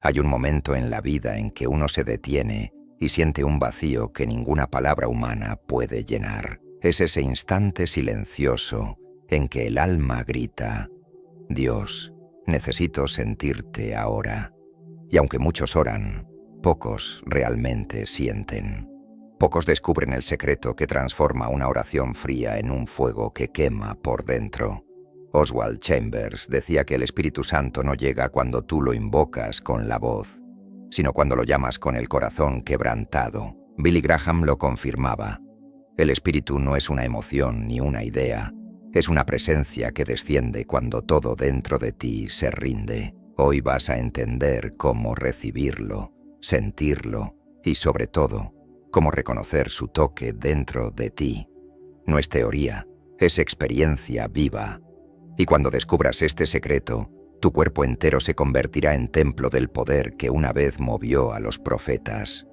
Hay un momento en la vida en que uno se detiene y siente un vacío que ninguna palabra humana puede llenar. Es ese instante silencioso en que el alma grita: Dios, necesito sentirte ahora. Y aunque muchos oran, pocos realmente sienten. Pocos descubren el secreto que transforma una oración fría en un fuego que quema por dentro. Oswald Chambers decía que el Espíritu Santo no llega cuando tú lo invocas con la voz, sino cuando lo llamas con el corazón quebrantado. Billy Graham lo confirmaba. El Espíritu no es una emoción ni una idea, es una presencia que desciende cuando todo dentro de ti se rinde. Hoy vas a entender cómo recibirlo, sentirlo y, sobre todo, cómo reconocer su toque dentro de ti. No es teoría, es experiencia viva. Y cuando descubras este secreto, tu cuerpo entero se convertirá en templo del poder que una vez movió a los profetas.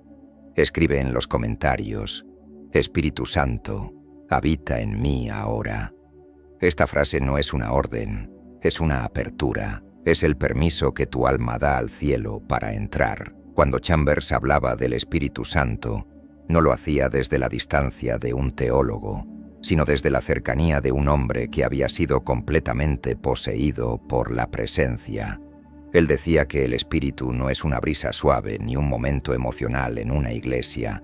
Escribe en los comentarios: Espíritu Santo, habita en mí ahora. Esta frase no es una orden, es una apertura. Es el permiso que tu alma da al cielo para entrar. Cuando Chambers hablaba del Espíritu Santo, no lo hacía desde la distancia de un teólogo, sino desde la cercanía de un hombre que había sido completamente poseído por la presencia. Él decía que el Espíritu no es una brisa suave ni un momento emocional en una iglesia.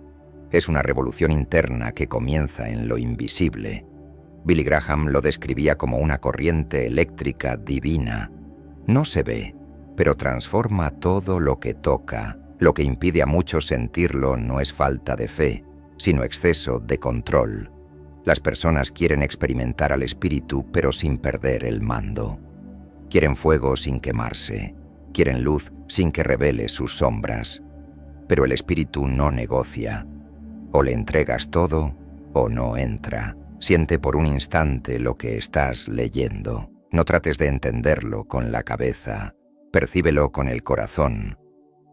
Es una revolución interna que comienza en lo invisible. Billy Graham lo describía como una corriente eléctrica divina. No se ve, pero transforma todo lo que toca. Lo que impide a muchos sentirlo no es falta de fe, sino exceso de control. Las personas quieren experimentar al Espíritu, pero sin perder el mando. Quieren fuego sin quemarse. Quieren luz sin que revele sus sombras. Pero el Espíritu no negocia. O le entregas todo, o no entra. Siente por un instante lo que estás leyendo. No trates de entenderlo con la cabeza. Percíbelo con el corazón.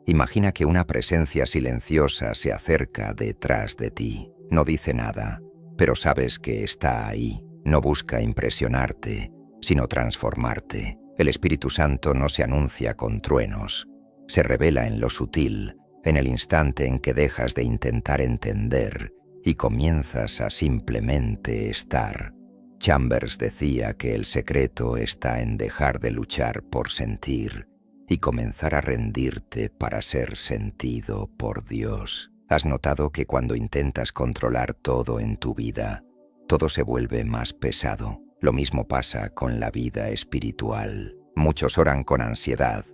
Imagina que una presencia silenciosa se acerca detrás de ti. No dice nada, pero sabes que está ahí. No busca impresionarte, sino transformarte. El Espíritu Santo no se anuncia con truenos. Se revela en lo sutil, en el instante en que dejas de intentar entender y comienzas a simplemente estar. Chambers decía que el secreto está en dejar de luchar por sentir y comenzar a rendirte para ser sentido por Dios. ¿Has notado que cuando intentas controlar todo en tu vida, todo se vuelve más pesado? Lo mismo pasa con la vida espiritual. Muchos oran con ansiedad,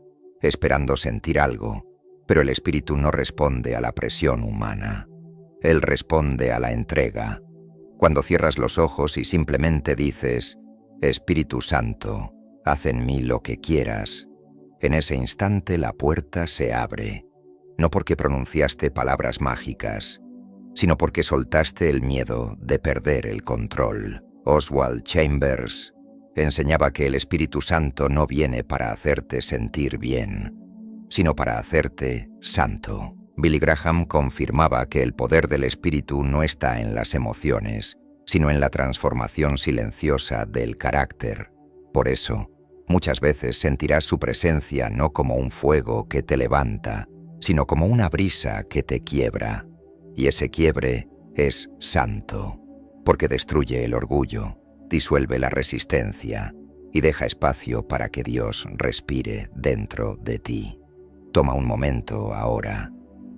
esperando sentir algo, pero el Espíritu no responde a la presión humana. Él responde a la entrega. Cuando cierras los ojos y simplemente dices: Espíritu Santo, haz en mí lo que quieras, en ese instante la puerta se abre, no porque pronunciaste palabras mágicas, sino porque soltaste el miedo de perder el control. Oswald Chambers enseñaba que el Espíritu Santo no viene para hacerte sentir bien, sino para hacerte santo. Billy Graham confirmaba que el poder del Espíritu no está en las emociones, sino en la transformación silenciosa del carácter. Por eso, muchas veces sentirás su presencia no como un fuego que te levanta, sino como una brisa que te quiebra. Y ese quiebre es santo, porque destruye el orgullo, disuelve la resistencia y deja espacio para que Dios respire dentro de ti. Toma un momento ahora.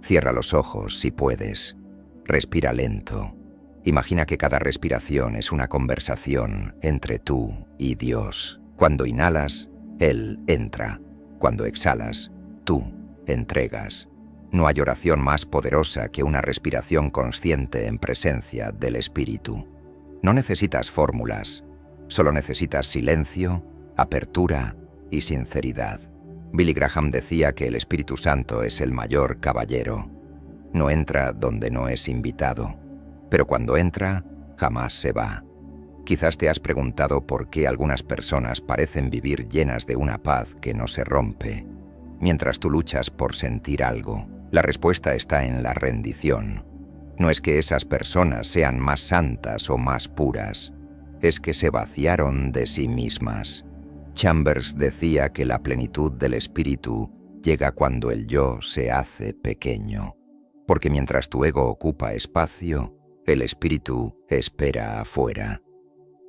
Cierra los ojos si puedes. Respira lento. Imagina que cada respiración es una conversación entre tú y Dios. Cuando inhalas, Él entra. Cuando exhalas, tú entregas. No hay oración más poderosa que una respiración consciente en presencia del Espíritu. No necesitas fórmulas, solo necesitas silencio, apertura y sinceridad. Billy Graham decía que el Espíritu Santo es el mayor caballero. No entra donde no es invitado, pero cuando entra, jamás se va. Quizás te has preguntado por qué algunas personas parecen vivir llenas de una paz que no se rompe, mientras tú luchas por sentir algo. La respuesta está en la rendición. No es que esas personas sean más santas o más puras, es que se vaciaron de sí mismas. Chambers decía que la plenitud del Espíritu llega cuando el yo se hace pequeño, porque mientras tu ego ocupa espacio, el espíritu espera afuera.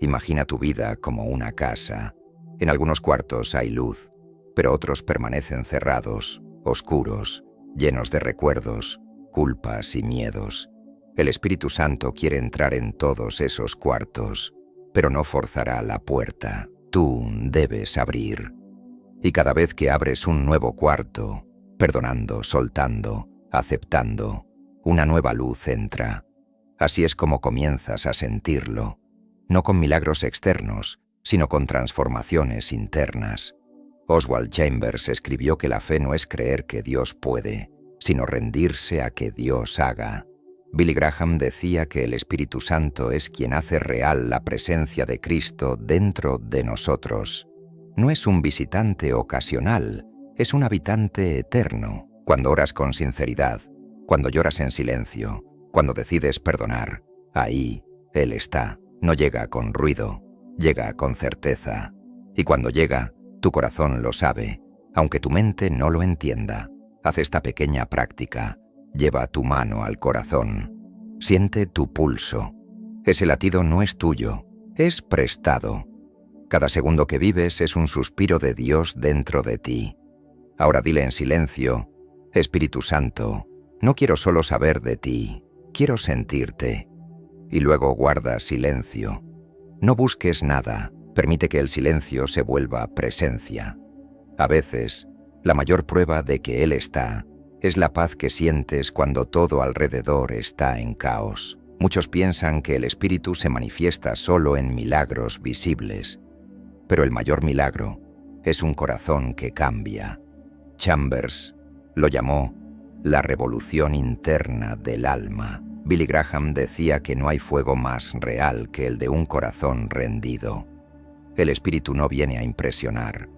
Imagina tu vida como una casa. En algunos cuartos hay luz, pero otros permanecen cerrados, oscuros, llenos de recuerdos, culpas y miedos. El Espíritu Santo quiere entrar en todos esos cuartos, pero no forzará la puerta. Tú debes abrir. Y cada vez que abres un nuevo cuarto, perdonando, soltando, aceptando, una nueva luz entra. Así es como comienzas a sentirlo, no con milagros externos, sino con transformaciones internas. Oswald Chambers escribió que la fe no es creer que Dios puede, sino rendirse a que Dios haga. Billy Graham decía que el Espíritu Santo es quien hace real la presencia de Cristo dentro de nosotros. No es un visitante ocasional, es un habitante eterno. Cuando oras con sinceridad, cuando lloras en silencio, cuando decides perdonar, ahí Él está. No llega con ruido, llega con certeza. Y cuando llega, tu corazón lo sabe, aunque tu mente no lo entienda. Haz esta pequeña práctica. Lleva tu mano al corazón. Siente tu pulso. Ese latido no es tuyo, es prestado. Cada segundo que vives es un suspiro de Dios dentro de ti. Ahora dile en silencio: Espíritu Santo, no quiero solo saber de ti, quiero sentirte. Y luego guarda silencio. No busques nada, permite que el silencio se vuelva presencia. A veces, la mayor prueba de que Él está es la paz que sientes cuando todo alrededor está en caos. Muchos piensan que el Espíritu se manifiesta solo en milagros visibles, pero el mayor milagro es un corazón que cambia. Chambers lo llamó la revolución interna del alma. Billy Graham decía que no hay fuego más real que el de un corazón rendido. El Espíritu no viene a impresionar,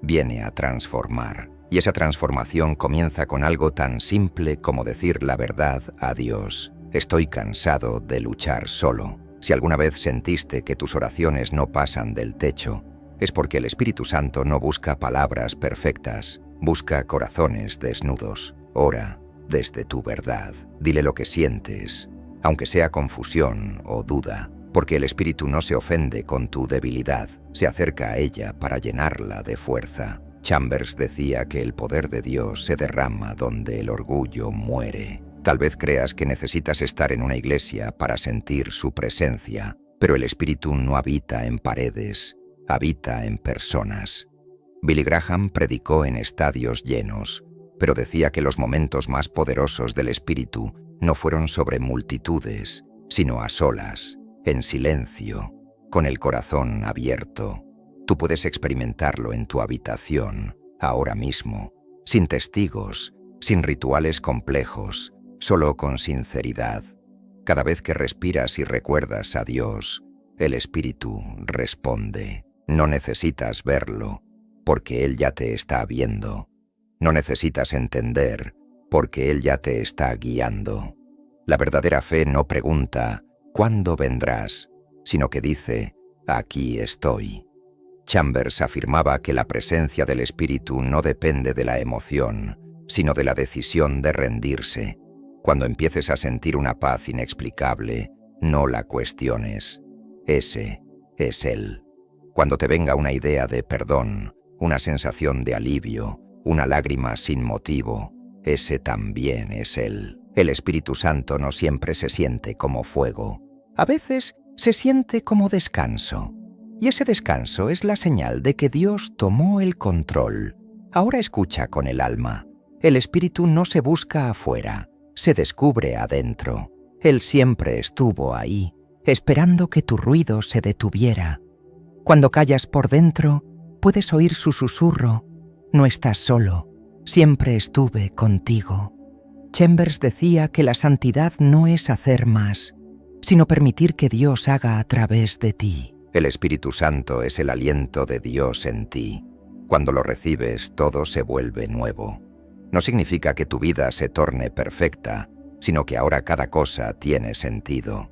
viene a transformar. Y esa transformación comienza con algo tan simple como decir la verdad a Dios. Estoy cansado de luchar solo. Si alguna vez sentiste que tus oraciones no pasan del techo, es porque el Espíritu Santo no busca palabras perfectas, busca corazones desnudos. Ora desde tu verdad. Dile lo que sientes, aunque sea confusión o duda, porque el Espíritu no se ofende con tu debilidad, se acerca a ella para llenarla de fuerza. Chambers decía que el poder de Dios se derrama donde el orgullo muere. Tal vez creas que necesitas estar en una iglesia para sentir su presencia, pero el Espíritu no habita en paredes, habita en personas. Billy Graham predicó en estadios llenos, pero decía que los momentos más poderosos del Espíritu no fueron sobre multitudes, sino a solas, en silencio, con el corazón abierto. Tú puedes experimentarlo en tu habitación, ahora mismo, sin testigos, sin rituales complejos, solo con sinceridad. Cada vez que respiras y recuerdas a Dios, el Espíritu responde. No necesitas verlo, porque Él ya te está viendo. No necesitas entender, porque Él ya te está guiando. La verdadera fe no pregunta, ¿cuándo vendrás?, sino que dice, aquí estoy. Chambers afirmaba que la presencia del Espíritu no depende de la emoción, sino de la decisión de rendirse. Cuando empieces a sentir una paz inexplicable, no la cuestiones. Ese es Él. Cuando te venga una idea de perdón, una sensación de alivio, una lágrima sin motivo, ese también es Él. El Espíritu Santo no siempre se siente como fuego. A veces se siente como descanso. Y ese descanso es la señal de que Dios tomó el control. Ahora escucha con el alma. El Espíritu no se busca afuera, se descubre adentro. Él siempre estuvo ahí, esperando que tu ruido se detuviera. Cuando callas por dentro, puedes oír su susurro. No estás solo, siempre estuve contigo. Chambers decía que la santidad no es hacer más, sino permitir que Dios haga a través de ti. El Espíritu Santo es el aliento de Dios en ti. Cuando lo recibes, todo se vuelve nuevo. No significa que tu vida se torne perfecta, sino que ahora cada cosa tiene sentido.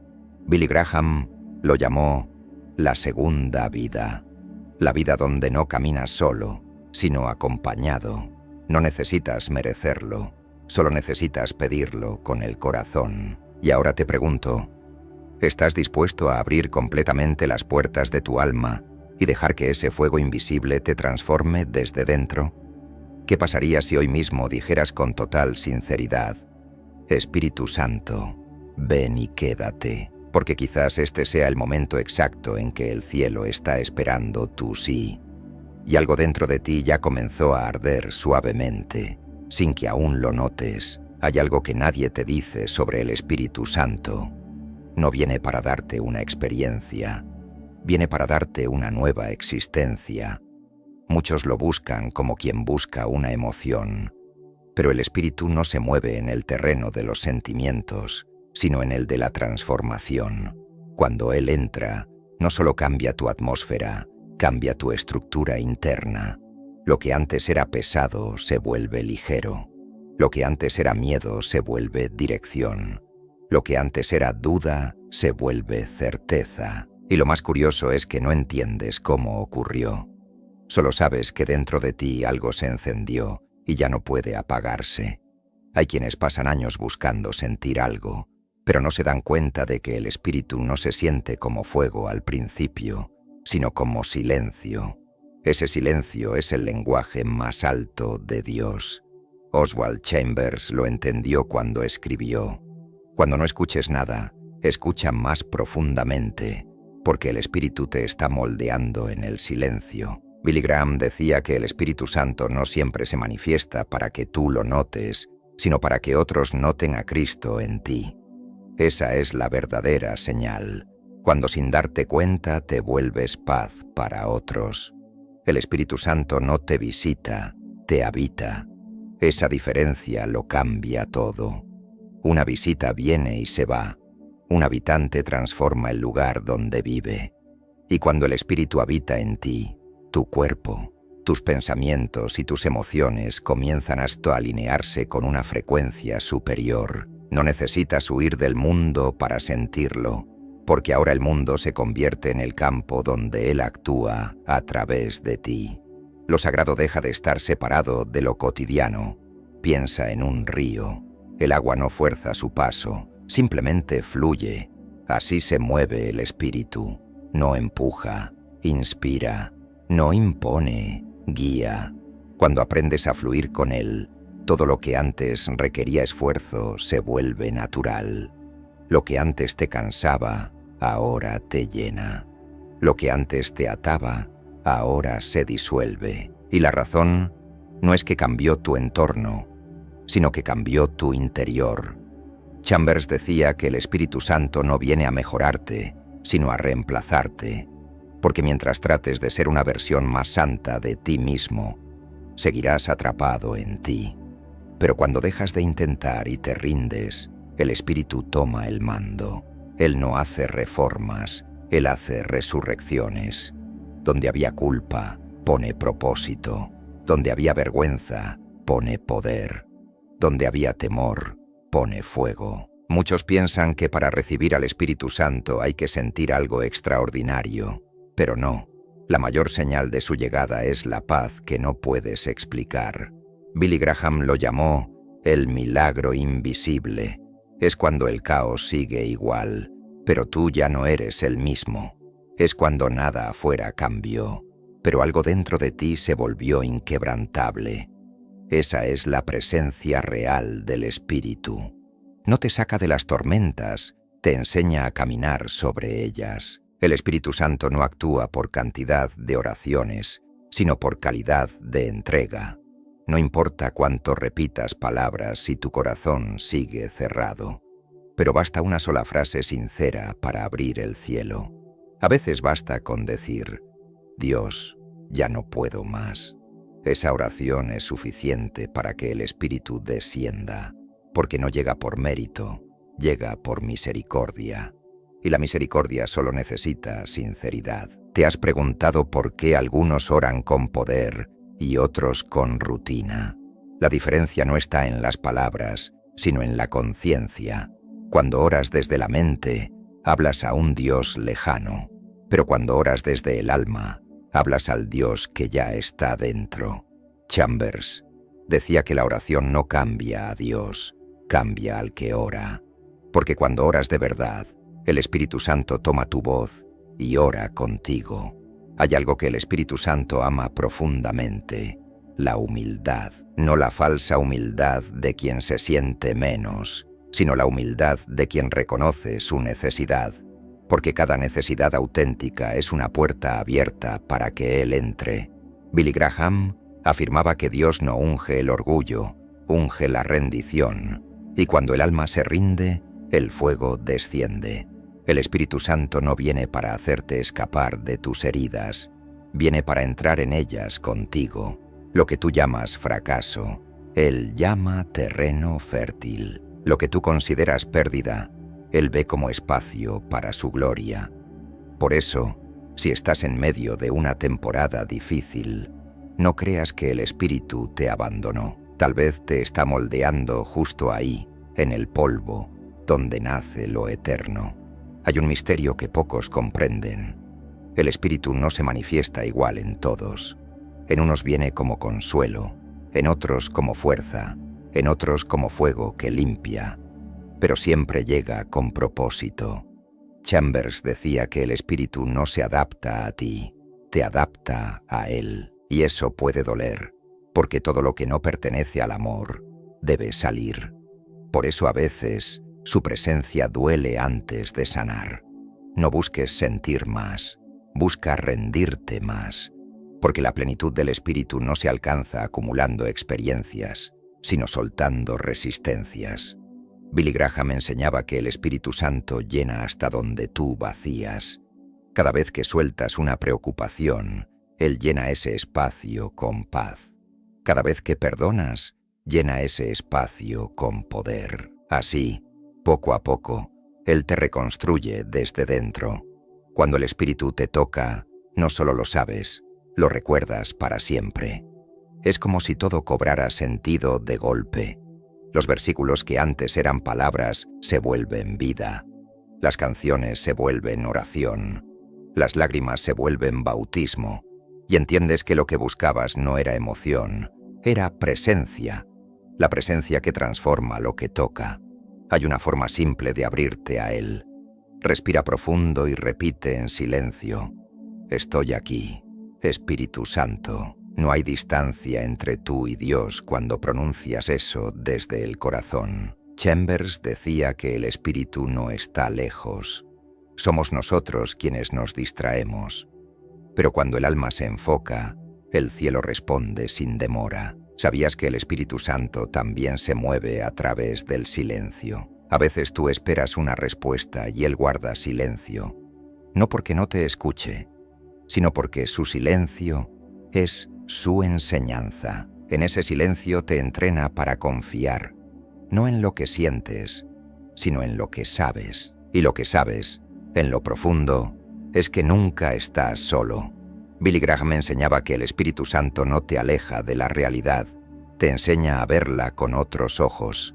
Billy Graham lo llamó la segunda vida. La vida donde no caminas solo, sino acompañado. No necesitas merecerlo, solo necesitas pedirlo con el corazón. Y ahora te pregunto, ¿estás dispuesto a abrir completamente las puertas de tu alma y dejar que ese fuego invisible te transforme desde dentro? ¿Qué pasaría si hoy mismo dijeras con total sinceridad: Espíritu Santo, ven y quédate? Porque quizás este sea el momento exacto en que el cielo está esperando tu sí. Y algo dentro de ti ya comenzó a arder suavemente, sin que aún lo notes. Hay algo que nadie te dice sobre el Espíritu Santo. No viene para darte una experiencia, viene para darte una nueva existencia. Muchos lo buscan como quien busca una emoción, pero el Espíritu no se mueve en el terreno de los sentimientos, sino en el de la transformación. Cuando Él entra, no solo cambia tu atmósfera, cambia tu estructura interna. Lo que antes era pesado se vuelve ligero. Lo que antes era miedo se vuelve dirección. Lo que antes era duda se vuelve certeza. Y lo más curioso es que no entiendes cómo ocurrió. Solo sabes que dentro de ti algo se encendió y ya no puede apagarse. Hay quienes pasan años buscando sentir algo, pero no se dan cuenta de que el espíritu no se siente como fuego al principio, sino como silencio. Ese silencio es el lenguaje más alto de Dios. Oswald Chambers lo entendió cuando escribió: cuando no escuches nada, escucha más profundamente, porque el Espíritu te está moldeando en el silencio. Billy Graham decía que el Espíritu Santo no siempre se manifiesta para que tú lo notes, sino para que otros noten a Cristo en ti. Esa es la verdadera señal, cuando sin darte cuenta te vuelves paz para otros. El Espíritu Santo no te visita, te habita. Esa diferencia lo cambia todo. Una visita viene y se va. Un habitante transforma el lugar donde vive. Y cuando el Espíritu habita en ti, tu cuerpo, tus pensamientos y tus emociones comienzan a alinearse con una frecuencia superior. No necesitas huir del mundo para sentirlo, porque ahora el mundo se convierte en el campo donde Él actúa a través de ti. Lo sagrado deja de estar separado de lo cotidiano. Piensa en un río. El agua no fuerza su paso, simplemente fluye. Así se mueve el espíritu. No empuja, inspira, no impone, guía. Cuando aprendes a fluir con Él, todo lo que antes requería esfuerzo se vuelve natural. Lo que antes te cansaba, ahora te llena. Lo que antes te ataba, ahora se disuelve. Y la razón no es que cambió tu entorno, sino que cambió tu interior. Chambers decía que el Espíritu Santo no viene a mejorarte, sino a reemplazarte, porque mientras trates de ser una versión más santa de ti mismo, seguirás atrapado en ti. Pero cuando dejas de intentar y te rindes, el Espíritu toma el mando. Él no hace reformas, Él hace resurrecciones. Donde había culpa, pone propósito. Donde había vergüenza, pone poder. Donde había temor, pone fuego. Muchos piensan que para recibir al Espíritu Santo hay que sentir algo extraordinario, pero no. La mayor señal de su llegada es la paz que no puedes explicar. Billy Graham lo llamó el milagro invisible. Es cuando el caos sigue igual, pero tú ya no eres el mismo. Es cuando nada afuera cambió, pero algo dentro de ti se volvió inquebrantable. Esa es la presencia real del Espíritu. No te saca de las tormentas, te enseña a caminar sobre ellas. El Espíritu Santo no actúa por cantidad de oraciones, sino por calidad de entrega. No importa cuánto repitas palabras si tu corazón sigue cerrado, pero basta una sola frase sincera para abrir el cielo. A veces basta con decir: Dios, ya no puedo más. Esa oración es suficiente para que el Espíritu descienda, porque no llega por mérito, llega por misericordia. Y la misericordia solo necesita sinceridad. ¿Te has preguntado por qué algunos oran con poder y otros con rutina? La diferencia no está en las palabras, sino en la conciencia. Cuando oras desde la mente, hablas a un Dios lejano, pero cuando oras desde el alma, hablas al Dios que ya está dentro. Chambers Decía que la oración no cambia a Dios, cambia al que ora. Porque cuando oras de verdad, el Espíritu Santo toma tu voz y ora contigo. Hay algo que el Espíritu Santo ama profundamente: la humildad. No la falsa humildad de quien se siente menos, sino la humildad de quien reconoce su necesidad. Porque cada necesidad auténtica es una puerta abierta para que Él entre. Billy Graham afirmaba que Dios no unge el orgullo, unge la rendición. Y cuando el alma se rinde, el fuego desciende. El Espíritu Santo no viene para hacerte escapar de tus heridas, viene para entrar en ellas contigo. Lo que tú llamas fracaso, Él llama terreno fértil. Lo que tú consideras pérdida, Él ve como espacio para su gloria. Por eso, si estás en medio de una temporada difícil, no creas que el Espíritu te abandonó. Tal vez te está moldeando justo ahí, en el polvo, donde nace lo eterno. Hay un misterio que pocos comprenden. El Espíritu no se manifiesta igual en todos. En unos viene como consuelo, en otros como fuerza, en otros como fuego que limpia, pero siempre llega con propósito. Chambers decía que el Espíritu no se adapta a ti, te adapta a Él. Y eso puede doler, porque todo lo que no pertenece al amor debe salir. Por eso a veces su presencia duele antes de sanar. No busques sentir más, busca rendirte más, porque la plenitud del Espíritu no se alcanza acumulando experiencias, sino soltando resistencias. Billy Graham enseñaba que el Espíritu Santo llena hasta donde tú vacías. Cada vez que sueltas una preocupación, Él llena ese espacio con paz. Cada vez que perdonas, llena ese espacio con poder. Así, poco a poco, Él te reconstruye desde dentro. Cuando el Espíritu te toca, no solo lo sabes, lo recuerdas para siempre. Es como si todo cobrara sentido de golpe. Los versículos que antes eran palabras se vuelven vida. Las canciones se vuelven oración. Las lágrimas se vuelven bautismo. Y entiendes que lo que buscabas no era emoción, era presencia. La presencia que transforma lo que toca. Hay una forma simple de abrirte a Él. Respira profundo y repite en silencio: estoy aquí, Espíritu Santo. No hay distancia entre tú y Dios cuando pronuncias eso desde el corazón. Chambers decía que el Espíritu no está lejos. Somos nosotros quienes nos distraemos. Pero cuando el alma se enfoca, el cielo responde sin demora. ¿Sabías que el Espíritu Santo también se mueve a través del silencio? A veces tú esperas una respuesta y Él guarda silencio. No porque no te escuche, sino porque su silencio es su enseñanza. En ese silencio te entrena para confiar, no en lo que sientes, sino en lo que sabes. Y lo que sabes, en lo profundo, es que nunca estás solo. Billy Graham enseñaba que el Espíritu Santo no te aleja de la realidad, te enseña a verla con otros ojos.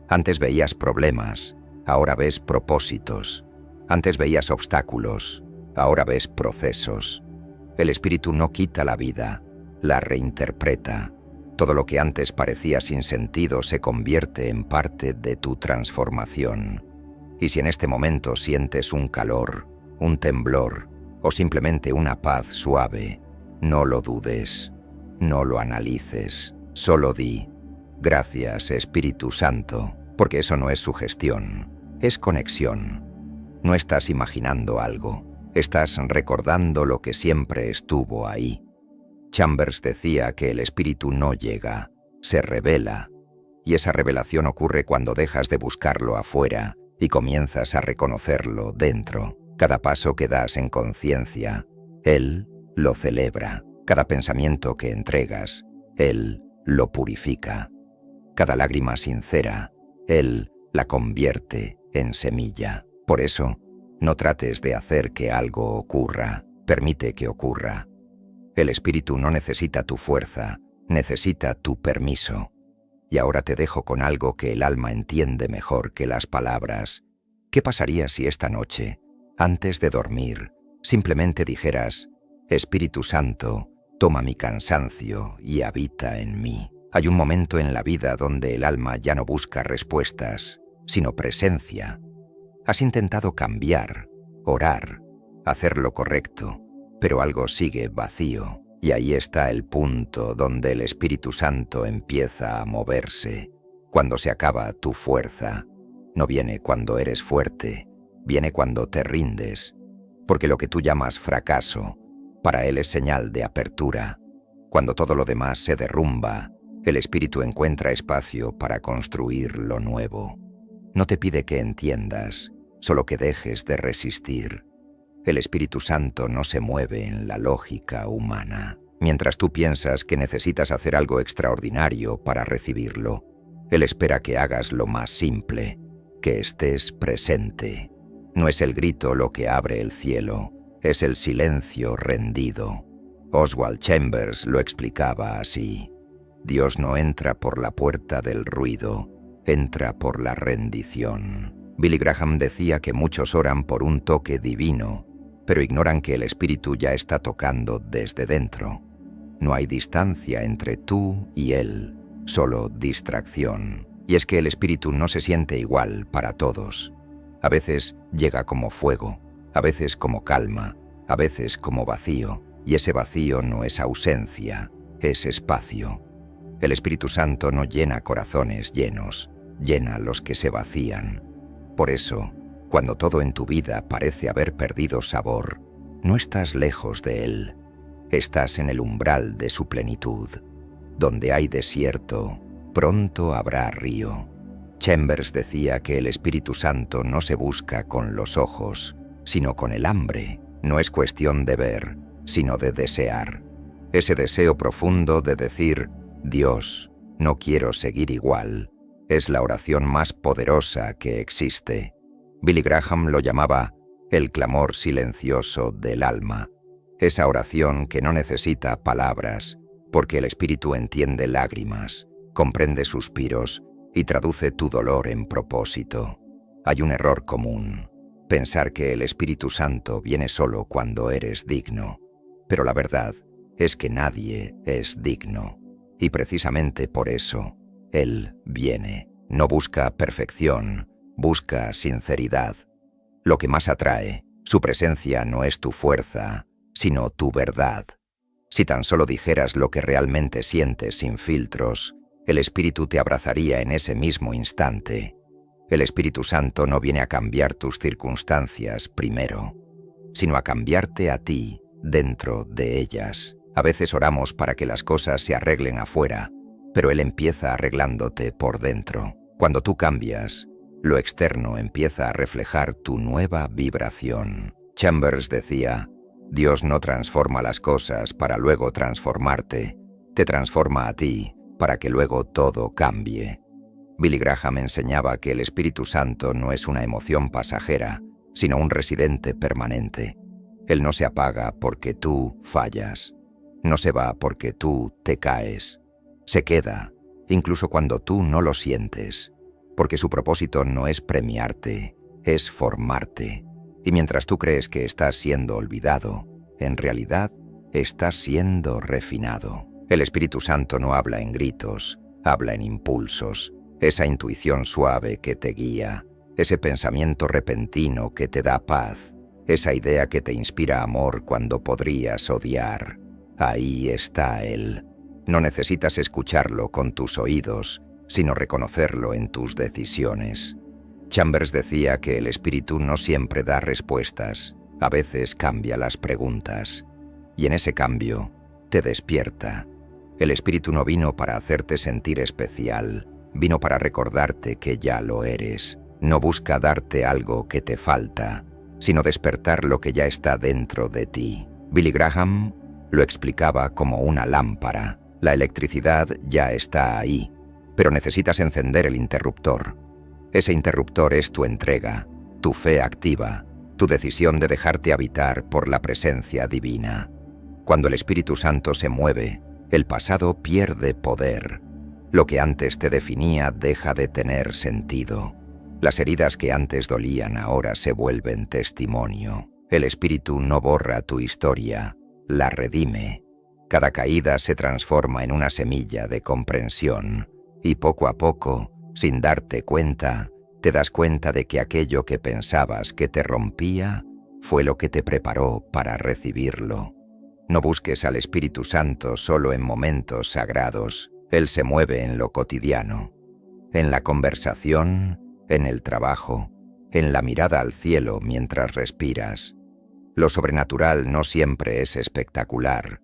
Antes veías problemas, ahora ves propósitos. Antes veías obstáculos, ahora ves procesos. El Espíritu no quita la vida, la reinterpreta. Todo lo que antes parecía sin sentido se convierte en parte de tu transformación. Y si en este momento sientes un calor, un temblor o simplemente una paz suave, no lo dudes, no lo analices, solo di: gracias, Espíritu Santo, porque eso no es sugestión, es conexión. No estás imaginando algo, estás recordando lo que siempre estuvo ahí. Chambers decía que el Espíritu no llega, se revela, y esa revelación ocurre cuando dejas de buscarlo afuera y comienzas a reconocerlo dentro. Cada paso que das en conciencia, Él lo celebra. Cada pensamiento que entregas, Él lo purifica. Cada lágrima sincera, Él la convierte en semilla. Por eso, no trates de hacer que algo ocurra, permite que ocurra. El Espíritu no necesita tu fuerza, necesita tu permiso. Y ahora te dejo con algo que el alma entiende mejor que las palabras. ¿Qué pasaría si esta noche, antes de dormir, simplemente dijeras: Espíritu Santo, toma mi cansancio y habita en mí? Hay un momento en la vida donde el alma ya no busca respuestas, sino presencia. Has intentado cambiar, orar, hacer lo correcto, pero algo sigue vacío. Y ahí está el punto donde el Espíritu Santo empieza a moverse. Cuando se acaba tu fuerza, no viene cuando eres fuerte, viene cuando te rindes, porque lo que tú llamas fracaso, para Él es señal de apertura. Cuando todo lo demás se derrumba, el Espíritu encuentra espacio para construir lo nuevo. No te pide que entiendas, solo que dejes de resistir. El Espíritu Santo no se mueve en la lógica humana. Mientras tú piensas que necesitas hacer algo extraordinario para recibirlo, Él espera que hagas lo más simple, que estés presente. No es el grito lo que abre el cielo, es el silencio rendido. Oswald Chambers lo explicaba así: Dios no entra por la puerta del ruido, entra por la rendición. Billy Graham decía que muchos oran por un toque divino, pero ignoran que el Espíritu ya está tocando desde dentro. No hay distancia entre tú y Él, solo distracción. Y es que el Espíritu no se siente igual para todos. A veces llega como fuego, a veces como calma, a veces como vacío, y ese vacío no es ausencia, es espacio. El Espíritu Santo no llena corazones llenos, llena los que se vacían. Por eso, cuando todo en tu vida parece haber perdido sabor, no estás lejos de Él, estás en el umbral de su plenitud. Donde hay desierto, pronto habrá río. Chambers decía que el Espíritu Santo no se busca con los ojos, sino con el hambre. No es cuestión de ver, sino de desear. Ese deseo profundo de decir: Dios, no quiero seguir igual, es la oración más poderosa que existe. Billy Graham lo llamaba el clamor silencioso del alma. Esa oración que no necesita palabras, porque el Espíritu entiende lágrimas, comprende suspiros y traduce tu dolor en propósito. Hay un error común: pensar que el Espíritu Santo viene solo cuando eres digno. Pero la verdad es que nadie es digno. Y precisamente por eso, Él viene. No busca perfección, busca sinceridad. Lo que más atrae, su presencia no es tu fuerza, sino tu verdad. Si tan solo dijeras lo que realmente sientes sin filtros, el Espíritu te abrazaría en ese mismo instante. El Espíritu Santo no viene a cambiar tus circunstancias primero, sino a cambiarte a ti dentro de ellas. A veces oramos para que las cosas se arreglen afuera, pero Él empieza arreglándote por dentro. Cuando tú cambias, lo externo empieza a reflejar tu nueva vibración. Chambers decía: Dios no transforma las cosas para luego transformarte, te transforma a ti para que luego todo cambie. Billy Graham enseñaba que el Espíritu Santo no es una emoción pasajera, sino un residente permanente. Él no se apaga porque tú fallas, no se va porque tú te caes. Se queda, incluso cuando tú no lo sientes, porque su propósito no es premiarte, es formarte. Y mientras tú crees que estás siendo olvidado, en realidad estás siendo refinado. El Espíritu Santo no habla en gritos, habla en impulsos, esa intuición suave que te guía, ese pensamiento repentino que te da paz, esa idea que te inspira amor cuando podrías odiar. Ahí está Él. No necesitas escucharlo con tus oídos, sino reconocerlo en tus decisiones. Chambers decía que el Espíritu no siempre da respuestas, a veces cambia las preguntas, y en ese cambio te despierta. El Espíritu no vino para hacerte sentir especial, vino para recordarte que ya lo eres. No busca darte algo que te falta, sino despertar lo que ya está dentro de ti. Billy Graham lo explicaba como una lámpara. La electricidad ya está ahí, pero necesitas encender el interruptor. Ese interruptor es tu entrega, tu fe activa, tu decisión de dejarte habitar por la presencia divina. Cuando el Espíritu Santo se mueve, el pasado pierde poder. Lo que antes te definía deja de tener sentido. Las heridas que antes dolían ahora se vuelven testimonio. El Espíritu no borra tu historia, la redime. Cada caída se transforma en una semilla de comprensión y poco a poco, sin darte cuenta, te das cuenta de que aquello que pensabas que te rompía fue lo que te preparó para recibirlo. No busques al Espíritu Santo solo en momentos sagrados. Él se mueve en lo cotidiano, en la conversación, en el trabajo, en la mirada al cielo mientras respiras. Lo sobrenatural no siempre es espectacular.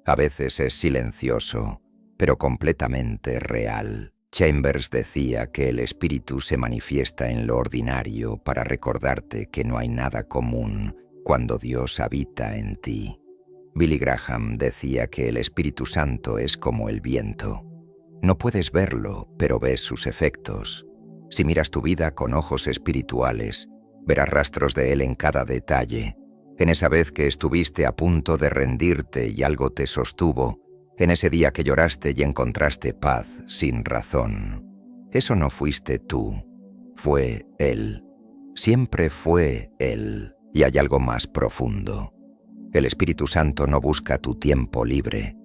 A veces es silencioso, pero completamente real. Chambers decía que el espíritu se manifiesta en lo ordinario para recordarte que no hay nada común cuando Dios habita en ti. Billy Graham decía que el Espíritu Santo es como el viento. No puedes verlo, pero ves sus efectos. Si miras tu vida con ojos espirituales, verás rastros de él en cada detalle. En esa vez que estuviste a punto de rendirte y algo te sostuvo, en ese día que lloraste y encontraste paz sin razón. Eso no fuiste tú, fue Él. Siempre fue Él, y hay algo más profundo. El Espíritu Santo no busca tu tiempo libre,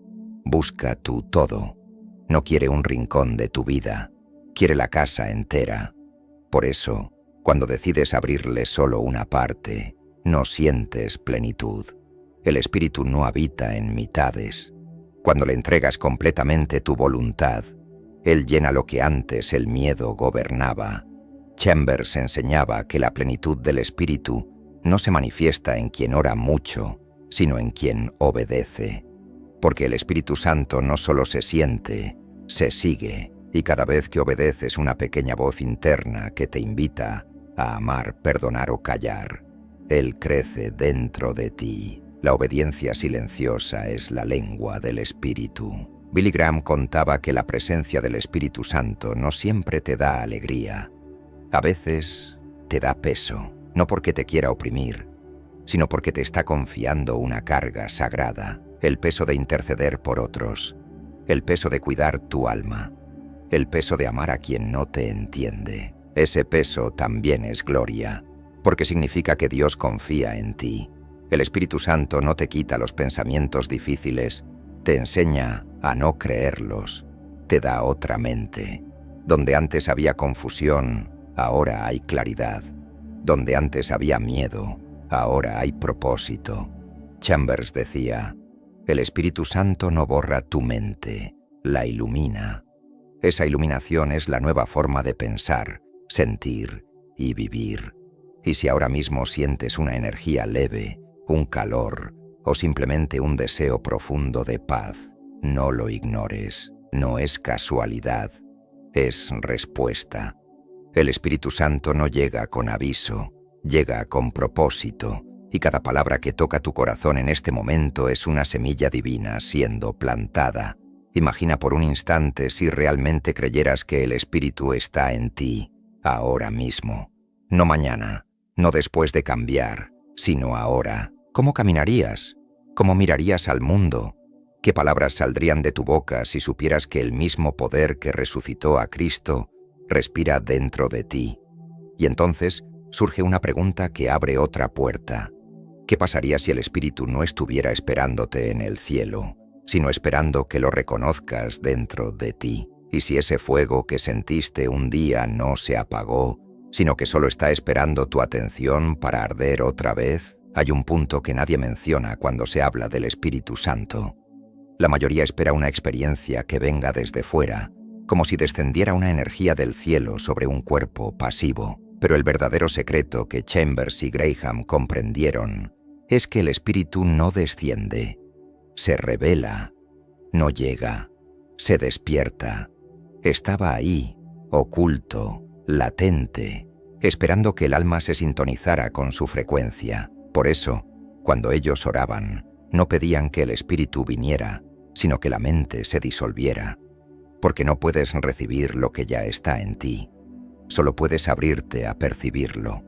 busca tu todo. No quiere un rincón de tu vida, quiere la casa entera. Por eso, cuando decides abrirle solo una parte, no sientes plenitud. El Espíritu no habita en mitades. Cuando le entregas completamente tu voluntad, Él llena lo que antes el miedo gobernaba. Chambers enseñaba que la plenitud del Espíritu no se manifiesta en quien ora mucho, sino en quien obedece. Porque el Espíritu Santo no solo se siente, se sigue, y cada vez que obedeces una pequeña voz interna que te invita a amar, perdonar o callar, Él crece dentro de ti. La obediencia silenciosa es la lengua del Espíritu. Billy Graham contaba que la presencia del Espíritu Santo no siempre te da alegría. A veces te da peso, no porque te quiera oprimir, sino porque te está confiando una carga sagrada, el peso de interceder por otros, el peso de cuidar tu alma, el peso de amar a quien no te entiende. Ese peso también es gloria, porque significa que Dios confía en ti. El Espíritu Santo no te quita los pensamientos difíciles, te enseña a no creerlos, te da otra mente. Donde antes había confusión, ahora hay claridad. Donde antes había miedo, ahora hay propósito. Chambers decía, el Espíritu Santo no borra tu mente, la ilumina. Esa iluminación es la nueva forma de pensar, sentir y vivir. Y si ahora mismo sientes una energía leve, un calor o simplemente un deseo profundo de paz, no lo ignores. No es casualidad, es respuesta. El Espíritu Santo no llega con aviso, llega con propósito, y cada palabra que toca tu corazón en este momento es una semilla divina siendo plantada. Imagina por un instante si realmente creyeras que el Espíritu está en ti, ahora mismo. No mañana, no después de cambiar, sino ahora. ¿Cómo caminarías? ¿Cómo mirarías al mundo? ¿Qué palabras saldrían de tu boca si supieras que el mismo poder que resucitó a Cristo respira dentro de ti? Y entonces surge una pregunta que abre otra puerta. ¿Qué pasaría si el Espíritu no estuviera esperándote en el cielo, sino esperando que lo reconozcas dentro de ti? Y si ese fuego que sentiste un día no se apagó, sino que solo está esperando tu atención para arder otra vez. Hay un punto que nadie menciona cuando se habla del Espíritu Santo. La mayoría espera una experiencia que venga desde fuera, como si descendiera una energía del cielo sobre un cuerpo pasivo. Pero el verdadero secreto que Chambers y Graham comprendieron es que el Espíritu no desciende, se revela, no llega, se despierta. Estaba ahí, oculto, latente, esperando que el alma se sintonizara con su frecuencia. Por eso, cuando ellos oraban, no pedían que el Espíritu viniera, sino que la mente se disolviera, porque no puedes recibir lo que ya está en ti. Solo puedes abrirte a percibirlo.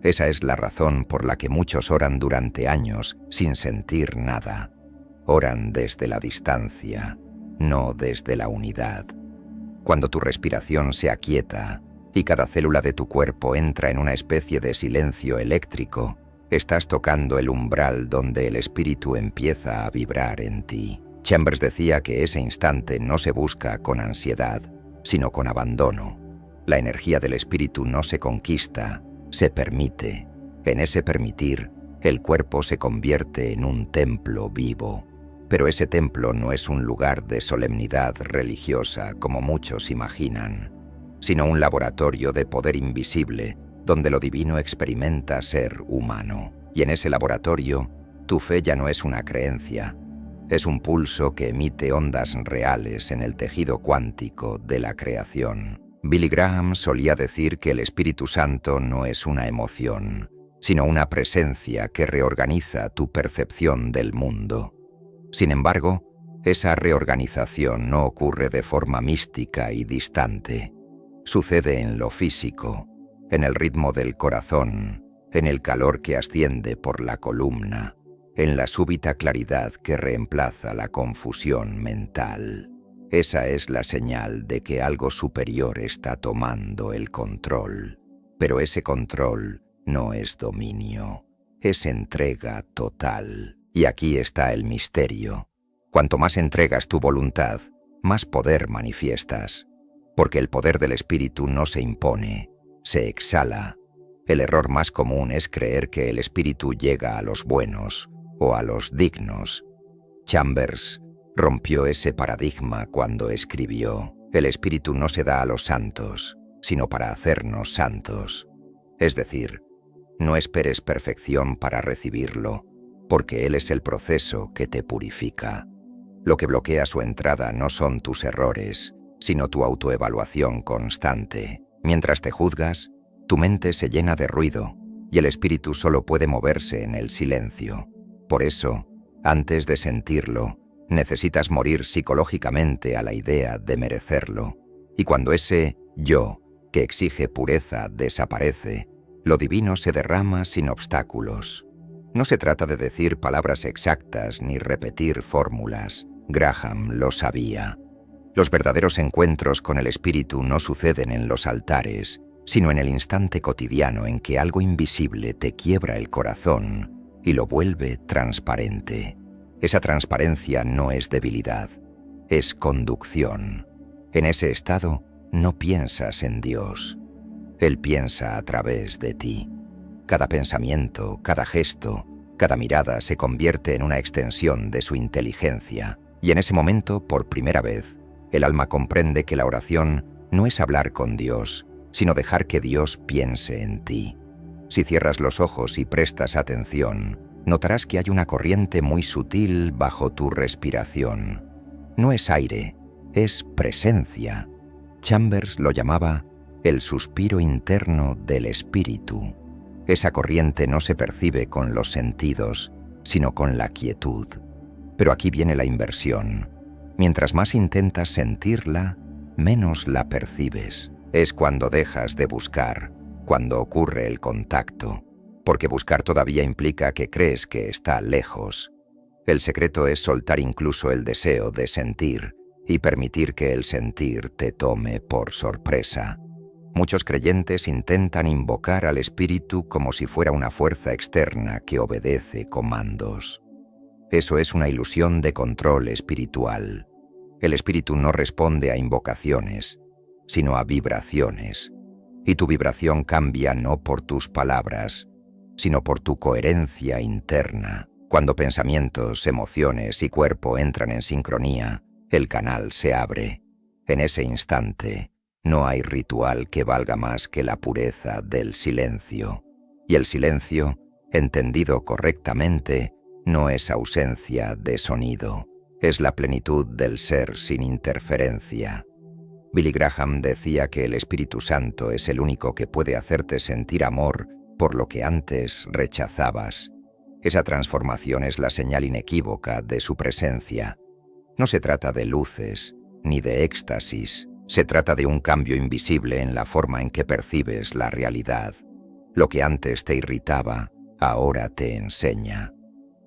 Esa es la razón por la que muchos oran durante años sin sentir nada. Oran desde la distancia, no desde la unidad. Cuando tu respiración se aquieta y cada célula de tu cuerpo entra en una especie de silencio eléctrico, estás tocando el umbral donde el Espíritu empieza a vibrar en ti. Chambers decía que ese instante no se busca con ansiedad, sino con abandono. La energía del espíritu no se conquista, se permite. En ese permitir, el cuerpo se convierte en un templo vivo. Pero ese templo no es un lugar de solemnidad religiosa como muchos imaginan, sino un laboratorio de poder invisible donde lo divino experimenta ser humano. Y en ese laboratorio, tu fe ya no es una creencia, es un pulso que emite ondas reales en el tejido cuántico de la creación. Billy Graham solía decir que el Espíritu Santo no es una emoción, sino una presencia que reorganiza tu percepción del mundo. Sin embargo, esa reorganización no ocurre de forma mística y distante. Sucede en lo físico, en el ritmo del corazón, en el calor que asciende por la columna, en la súbita claridad que reemplaza la confusión mental. Esa es la señal de que algo superior está tomando el control. Pero ese control no es dominio, es entrega total. Y aquí está el misterio. Cuanto más entregas tu voluntad, más poder manifiestas. Porque el poder del espíritu no se impone, se exhala. El error más común es creer que el espíritu llega a los buenos o a los dignos. Chambers rompió ese paradigma cuando escribió: el espíritu no se da a los santos, sino para hacernos santos. Es decir, no esperes perfección para recibirlo, porque él es el proceso que te purifica. Lo que bloquea su entrada no son tus errores, sino tu autoevaluación constante. Mientras te juzgas, tu mente se llena de ruido y el espíritu solo puede moverse en el silencio. Por eso, antes de sentirlo, necesitas morir psicológicamente a la idea de merecerlo. Y cuando ese yo, que exige pureza, desaparece, lo divino se derrama sin obstáculos. No se trata de decir palabras exactas ni repetir fórmulas. Graham lo sabía. Los verdaderos encuentros con el espíritu no suceden en los altares, sino en el instante cotidiano en que algo invisible te quiebra el corazón y lo vuelve transparente. Esa transparencia no es debilidad, es conducción. En ese estado no piensas en Dios. Él piensa a través de ti. Cada pensamiento, cada gesto, cada mirada se convierte en una extensión de su inteligencia. Y en ese momento, por primera vez, el alma comprende que la oración no es hablar con Dios, sino dejar que Dios piense en ti. Si cierras los ojos y prestas atención, notarás que hay una corriente muy sutil bajo tu respiración. No es aire, es presencia. Chambers lo llamaba el suspiro interno del espíritu. Esa corriente no se percibe con los sentidos, sino con la quietud. Pero aquí viene la inversión. Mientras más intentas sentirla, menos la percibes. Es cuando dejas de buscar, cuando ocurre el contacto, porque buscar todavía implica que crees que está lejos. El secreto es soltar incluso el deseo de sentir y permitir que el sentir te tome por sorpresa. Muchos creyentes intentan invocar al espíritu como si fuera una fuerza externa que obedece comandos. Eso es una ilusión de control espiritual. El espíritu no responde a invocaciones, sino a vibraciones. Y tu vibración cambia no por tus palabras, sino por tu coherencia interna. Cuando pensamientos, emociones y cuerpo entran en sincronía, el canal se abre. En ese instante, no hay ritual que valga más que la pureza del silencio. Y el silencio, entendido correctamente, no es ausencia de sonido, es la plenitud del ser sin interferencia. Billy Graham decía que el Espíritu Santo es el único que puede hacerte sentir amor por lo que antes rechazabas. Esa transformación es la señal inequívoca de su presencia. No se trata de luces, ni de éxtasis. Se trata de un cambio invisible en la forma en que percibes la realidad. Lo que antes te irritaba, ahora te enseña.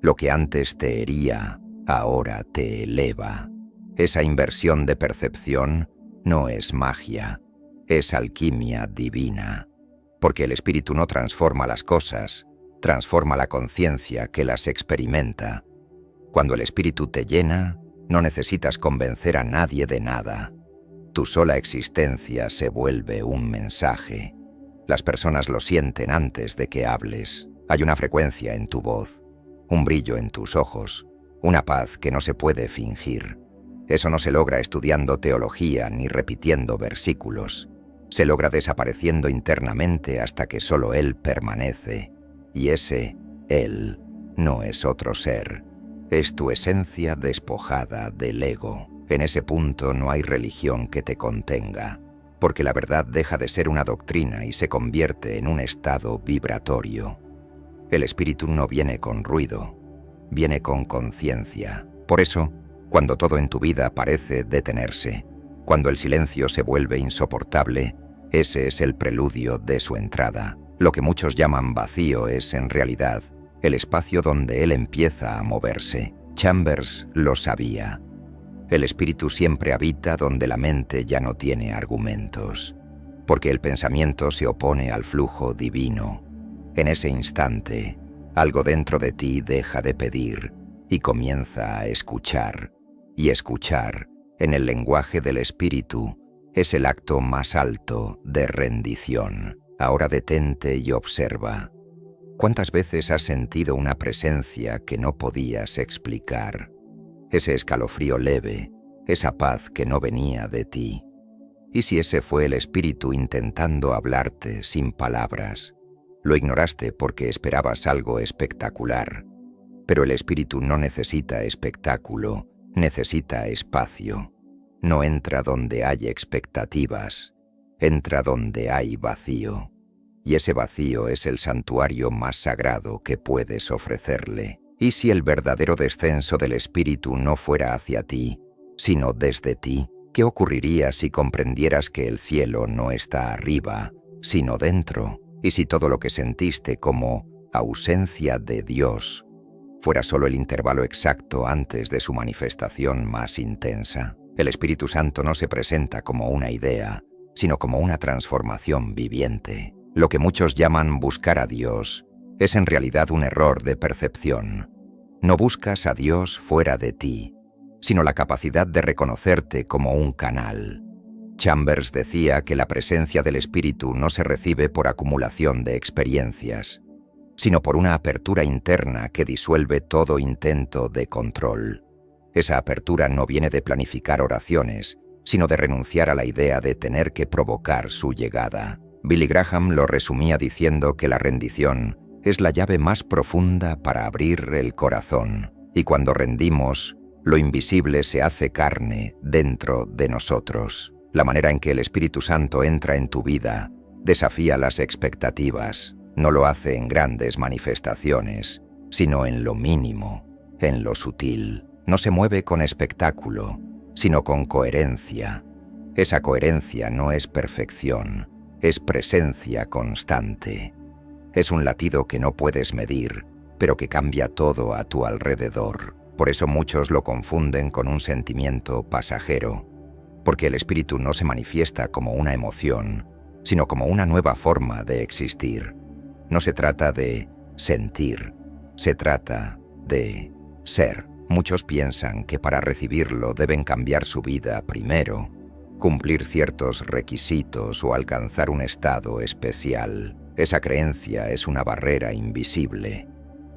Lo que antes te hería, ahora te eleva. Esa inversión de percepción no es magia, es alquimia divina. Porque el espíritu no transforma las cosas, transforma la conciencia que las experimenta. Cuando el espíritu te llena, No necesitas convencer a nadie de nada. Tu sola existencia se vuelve un mensaje. Las personas lo sienten antes de que hables. Hay una frecuencia en tu voz, un brillo en tus ojos, una paz que no se puede fingir. Eso no se logra estudiando teología ni repitiendo versículos. Se logra desapareciendo internamente hasta que solo Él permanece. Y ese Él no es otro ser. Es tu esencia despojada del ego. En ese punto no hay religión que te contenga, porque la verdad deja de ser una doctrina y se convierte en un estado vibratorio. El espíritu no viene con ruido, viene con conciencia. Por eso, cuando todo en tu vida parece detenerse, cuando el silencio se vuelve insoportable, ese es el preludio de su entrada. Lo que muchos llaman vacío es, en realidad, el espacio donde él empieza a moverse. Chambers lo sabía. El espíritu siempre habita donde la mente ya no tiene argumentos, porque el pensamiento se opone al flujo divino. En ese instante, algo dentro de ti deja de pedir y comienza a escuchar. Y escuchar, en el lenguaje del espíritu, es el acto más alto de rendición. Ahora detente y observa. ¿Cuántas veces has sentido una presencia que no podías explicar? Ese escalofrío leve, esa paz que no venía de ti. ¿Y si ese fue el espíritu intentando hablarte sin palabras? Lo ignoraste porque esperabas algo espectacular. Pero el espíritu no necesita espectáculo, necesita espacio. No entra donde hay expectativas, entra donde hay vacío. Y ese vacío es el santuario más sagrado que puedes ofrecerle. ¿Y si el verdadero descenso del espíritu no fuera hacia ti, sino desde ti? ¿Qué ocurriría si comprendieras que el cielo no está arriba, sino dentro? ¿Y si todo lo que sentiste como ausencia de Dios fuera solo el intervalo exacto antes de su manifestación más intensa? El Espíritu Santo no se presenta como una idea, sino como una transformación viviente. Lo que muchos llaman buscar a Dios es en realidad un error de percepción. No buscas a Dios fuera de ti, sino la capacidad de reconocerte como un canal. Chambers decía que la presencia del Espíritu no se recibe por acumulación de experiencias, sino por una apertura interna que disuelve todo intento de control. Esa apertura no viene de planificar oraciones, sino de renunciar a la idea de tener que provocar su llegada. Billy Graham lo resumía diciendo que la rendición es la llave más profunda para abrir el corazón, y cuando rendimos, lo invisible se hace carne dentro de nosotros. La manera en que el Espíritu Santo entra en tu vida desafía las expectativas. No lo hace en grandes manifestaciones, sino en lo mínimo, en lo sutil. No se mueve con espectáculo, sino con coherencia. Esa coherencia no es perfección, es presencia constante. Es un latido que no puedes medir, pero que cambia todo a tu alrededor. Por eso muchos lo confunden con un sentimiento pasajero, porque el espíritu no se manifiesta como una emoción, sino como una nueva forma de existir. No se trata de sentir, se trata de ser. Muchos piensan que para recibirlo deben cambiar su vida primero, cumplir ciertos requisitos o alcanzar un estado especial. Esa creencia es una barrera invisible.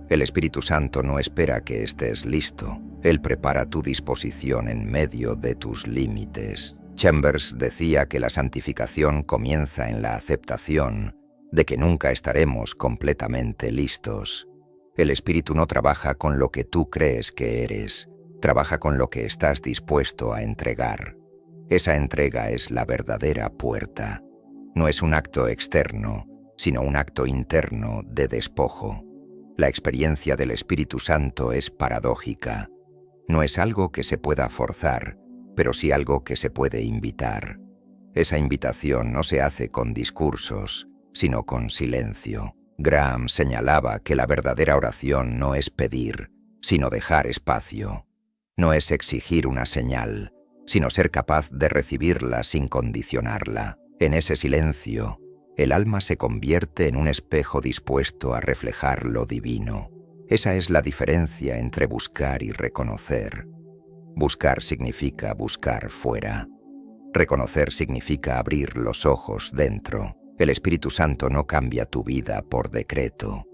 El Espíritu Santo no espera que estés listo. Él prepara tu disposición en medio de tus límites. Chambers decía que la santificación comienza en la aceptación de que nunca estaremos completamente listos. El Espíritu no trabaja con lo que tú crees que eres, trabaja con lo que estás dispuesto a entregar. Esa entrega es la verdadera puerta. No es un acto externo, sino un acto interno de despojo. La experiencia del Espíritu Santo es paradójica. No es algo que se pueda forzar, pero sí algo que se puede invitar. Esa invitación no se hace con discursos, sino con silencio. Graham señalaba que la verdadera oración no es pedir, sino dejar espacio. No es exigir una señal, sino ser capaz de recibirla sin condicionarla. En ese silencio, el alma se convierte en un espejo dispuesto a reflejar lo divino. Esa es la diferencia entre buscar y reconocer. Buscar significa buscar fuera. Reconocer significa abrir los ojos dentro. El Espíritu Santo no cambia tu vida por decreto,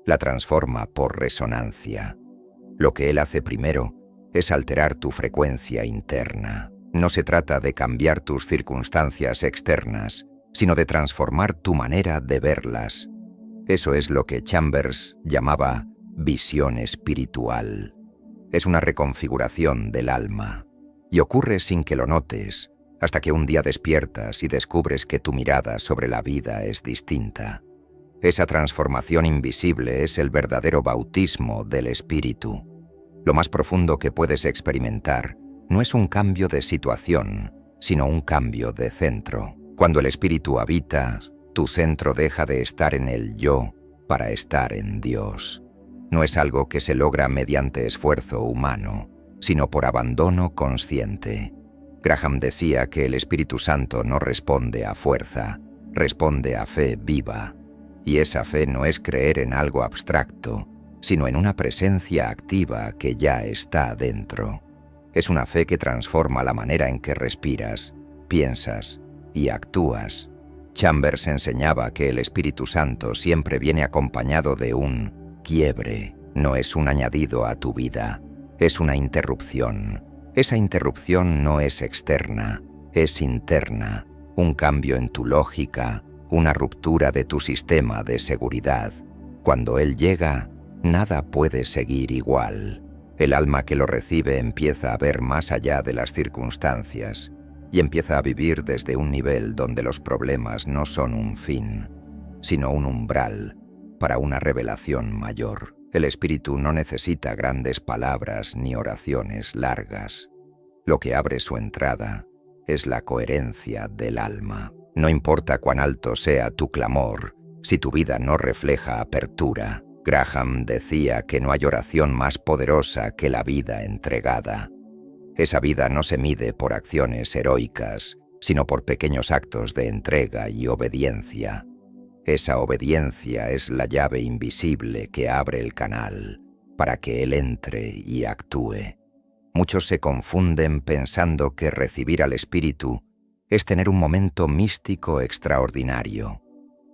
la transforma por resonancia. Lo que Él hace primero es alterar tu frecuencia interna. No se trata de cambiar tus circunstancias externas, sino de transformar tu manera de verlas. Eso es lo que Chambers llamaba visión espiritual. Es una reconfiguración del alma, y ocurre sin que lo notes, hasta que un día despiertas y descubres que tu mirada sobre la vida es distinta. Esa transformación invisible es el verdadero bautismo del Espíritu. Lo más profundo que puedes experimentar no es un cambio de situación, sino un cambio de centro. Cuando el Espíritu habita, tu centro deja de estar en el yo para estar en Dios. No es algo que se logra mediante esfuerzo humano, sino por abandono consciente. Graham decía que el Espíritu Santo no responde a fuerza, responde a fe viva. Y esa fe no es creer en algo abstracto, sino en una presencia activa que ya está dentro. Es una fe que transforma la manera en que respiras, piensas y actúas. Chambers enseñaba que el Espíritu Santo siempre viene acompañado de un quiebre. No es un añadido a tu vida, es una interrupción. Esa interrupción no es externa, es interna. Un cambio en tu lógica, una ruptura de tu sistema de seguridad. Cuando Él llega, nada puede seguir igual. El alma que lo recibe empieza a ver más allá de las circunstancias y empieza a vivir desde un nivel donde los problemas no son un fin, sino un umbral para una revelación mayor. El Espíritu no necesita grandes palabras ni oraciones largas. Lo que abre su entrada es la coherencia del alma. No importa cuán alto sea tu clamor, si tu vida no refleja apertura. Graham decía que no hay oración más poderosa que la vida entregada. Esa vida no se mide por acciones heroicas, sino por pequeños actos de entrega y obediencia. Esa obediencia es la llave invisible que abre el canal para que Él entre y actúe. Muchos se confunden pensando que recibir al Espíritu es tener un momento místico extraordinario,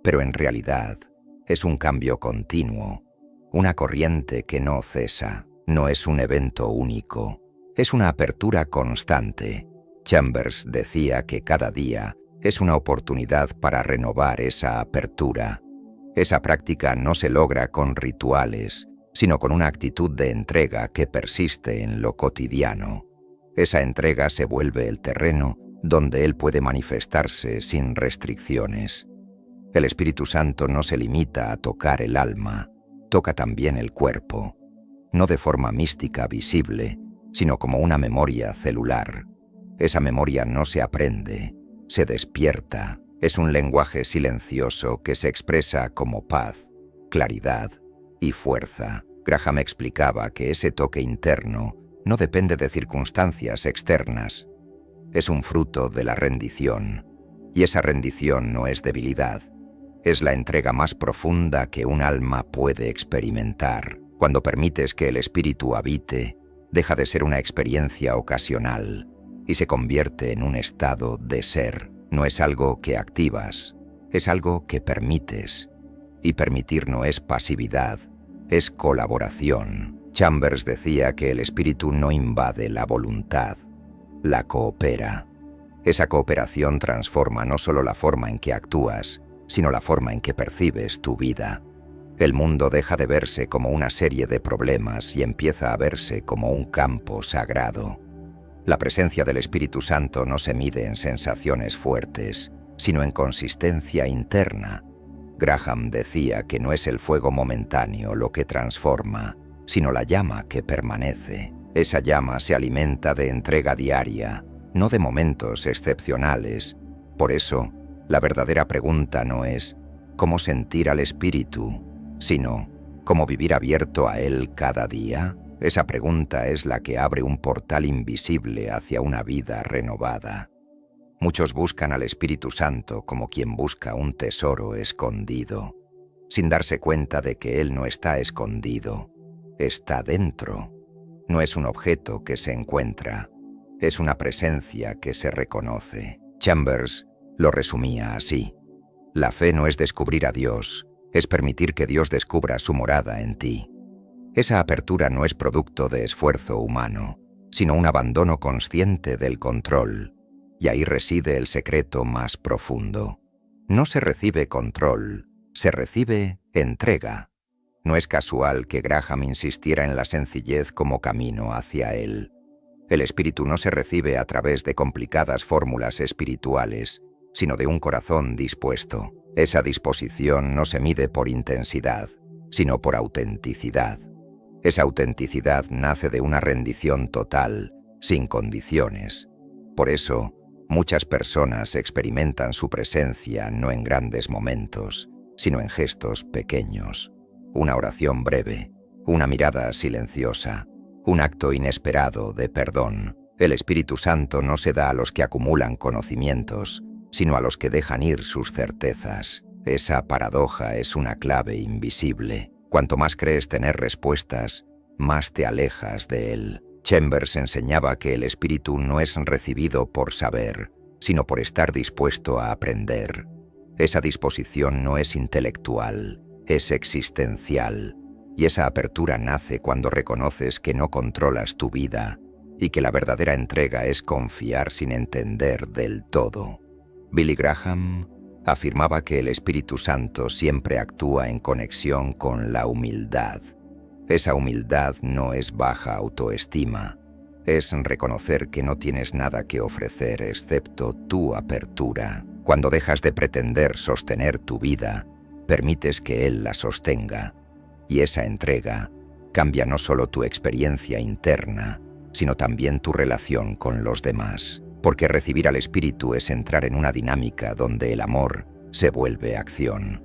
pero en realidad es un cambio continuo, una corriente que no cesa. No es un evento único, es una apertura constante. Chambers decía que cada día es una oportunidad para renovar esa apertura. Esa práctica no se logra con rituales, sino con una actitud de entrega que persiste en lo cotidiano. Esa entrega se vuelve el terreno donde Él puede manifestarse sin restricciones. El Espíritu Santo no se limita a tocar el alma, toca también el cuerpo, no de forma mística visible, sino como una memoria celular. Esa memoria no se aprende, se despierta. Es un lenguaje silencioso que se expresa como paz, claridad y fuerza. Graham explicaba que ese toque interno no depende de circunstancias externas. Es un fruto de la rendición, y esa rendición no es debilidad. Es la entrega más profunda que un alma puede experimentar. Cuando permites que el Espíritu habite, deja de ser una experiencia ocasional y se convierte en un estado de ser. No es algo que activas, es algo que permites. Y permitir no es pasividad, es colaboración. Chambers decía que el Espíritu no invade la voluntad, la coopera. Esa cooperación transforma no solo la forma en que actúas, sino la forma en que percibes tu vida. El mundo deja de verse como una serie de problemas y empieza a verse como un campo sagrado. La presencia del Espíritu Santo no se mide en sensaciones fuertes, sino en consistencia interna. Graham decía que no es el fuego momentáneo lo que transforma, sino la llama que permanece. Esa llama se alimenta de entrega diaria, no de momentos excepcionales. Por eso, la verdadera pregunta no es ¿cómo sentir al Espíritu?, sino ¿cómo vivir abierto a Él cada día? Esa pregunta es la que abre un portal invisible hacia una vida renovada. Muchos buscan al Espíritu Santo como quien busca un tesoro escondido, sin darse cuenta de que Él no está escondido, está dentro. No es un objeto que se encuentra, es una presencia que se reconoce. Chambers lo resumía así: la fe no es descubrir a Dios, es permitir que Dios descubra su morada en ti. Esa apertura no es producto de esfuerzo humano, sino un abandono consciente del control, y ahí reside el secreto más profundo. No se recibe control, se recibe entrega. No es casual que Graham insistiera en la sencillez como camino hacia él. El espíritu no se recibe a través de complicadas fórmulas espirituales, sino de un corazón dispuesto. Esa disposición no se mide por intensidad, sino por autenticidad. Esa autenticidad nace de una rendición total, sin condiciones. Por eso, muchas personas experimentan su presencia no en grandes momentos, sino en gestos pequeños. Una oración breve, una mirada silenciosa, un acto inesperado de perdón. El Espíritu Santo no se da a los que acumulan conocimientos, sino a los que dejan ir sus certezas. Esa paradoja es una clave invisible. Cuanto más crees tener respuestas, más te alejas de él. Chambers enseñaba que el espíritu no es recibido por saber, sino por estar dispuesto a aprender. Esa disposición no es intelectual, es existencial, y esa apertura nace cuando reconoces que no controlas tu vida y que la verdadera entrega es confiar sin entender del todo. Billy Graham afirmaba que el Espíritu Santo siempre actúa en conexión con la humildad. Esa humildad no es baja autoestima, es reconocer que no tienes nada que ofrecer excepto tu apertura. Cuando dejas de pretender sostener tu vida, permites que Él la sostenga, y esa entrega cambia no solo tu experiencia interna, sino también tu relación con los demás. Porque recibir al Espíritu es entrar en una dinámica donde el amor se vuelve acción.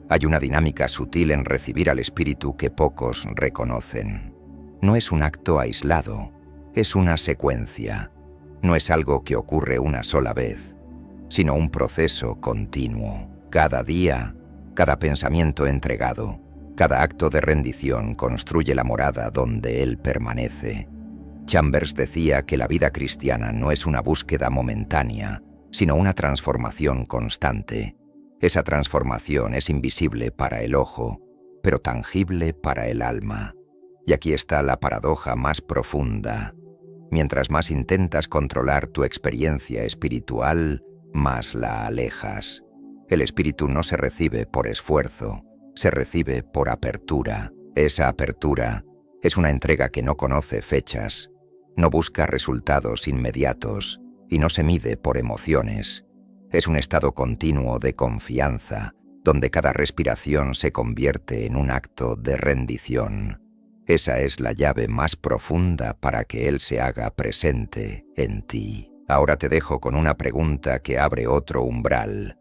Hay una dinámica sutil en recibir al Espíritu que pocos reconocen. No es un acto aislado, es una secuencia. No es algo que ocurre una sola vez, sino un proceso continuo. Cada día, cada pensamiento entregado, cada acto de rendición construye la morada donde Él permanece. Chambers decía que la vida cristiana no es una búsqueda momentánea, sino una transformación constante. Esa transformación es invisible para el ojo, pero tangible para el alma. Y aquí está la paradoja más profunda. Mientras más intentas controlar tu experiencia espiritual, más la alejas. El espíritu no se recibe por esfuerzo, se recibe por apertura. Esa apertura es una entrega que no conoce fechas, no busca resultados inmediatos y no se mide por emociones. Es un estado continuo de confianza, donde cada respiración se convierte en un acto de rendición. Esa es la llave más profunda para que Él se haga presente en ti. Ahora te dejo con una pregunta que abre otro umbral.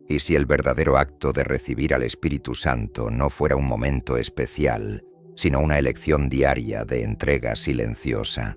¿Y si el verdadero acto de recibir al Espíritu Santo no fuera un momento especial, sino una elección diaria de entrega silenciosa?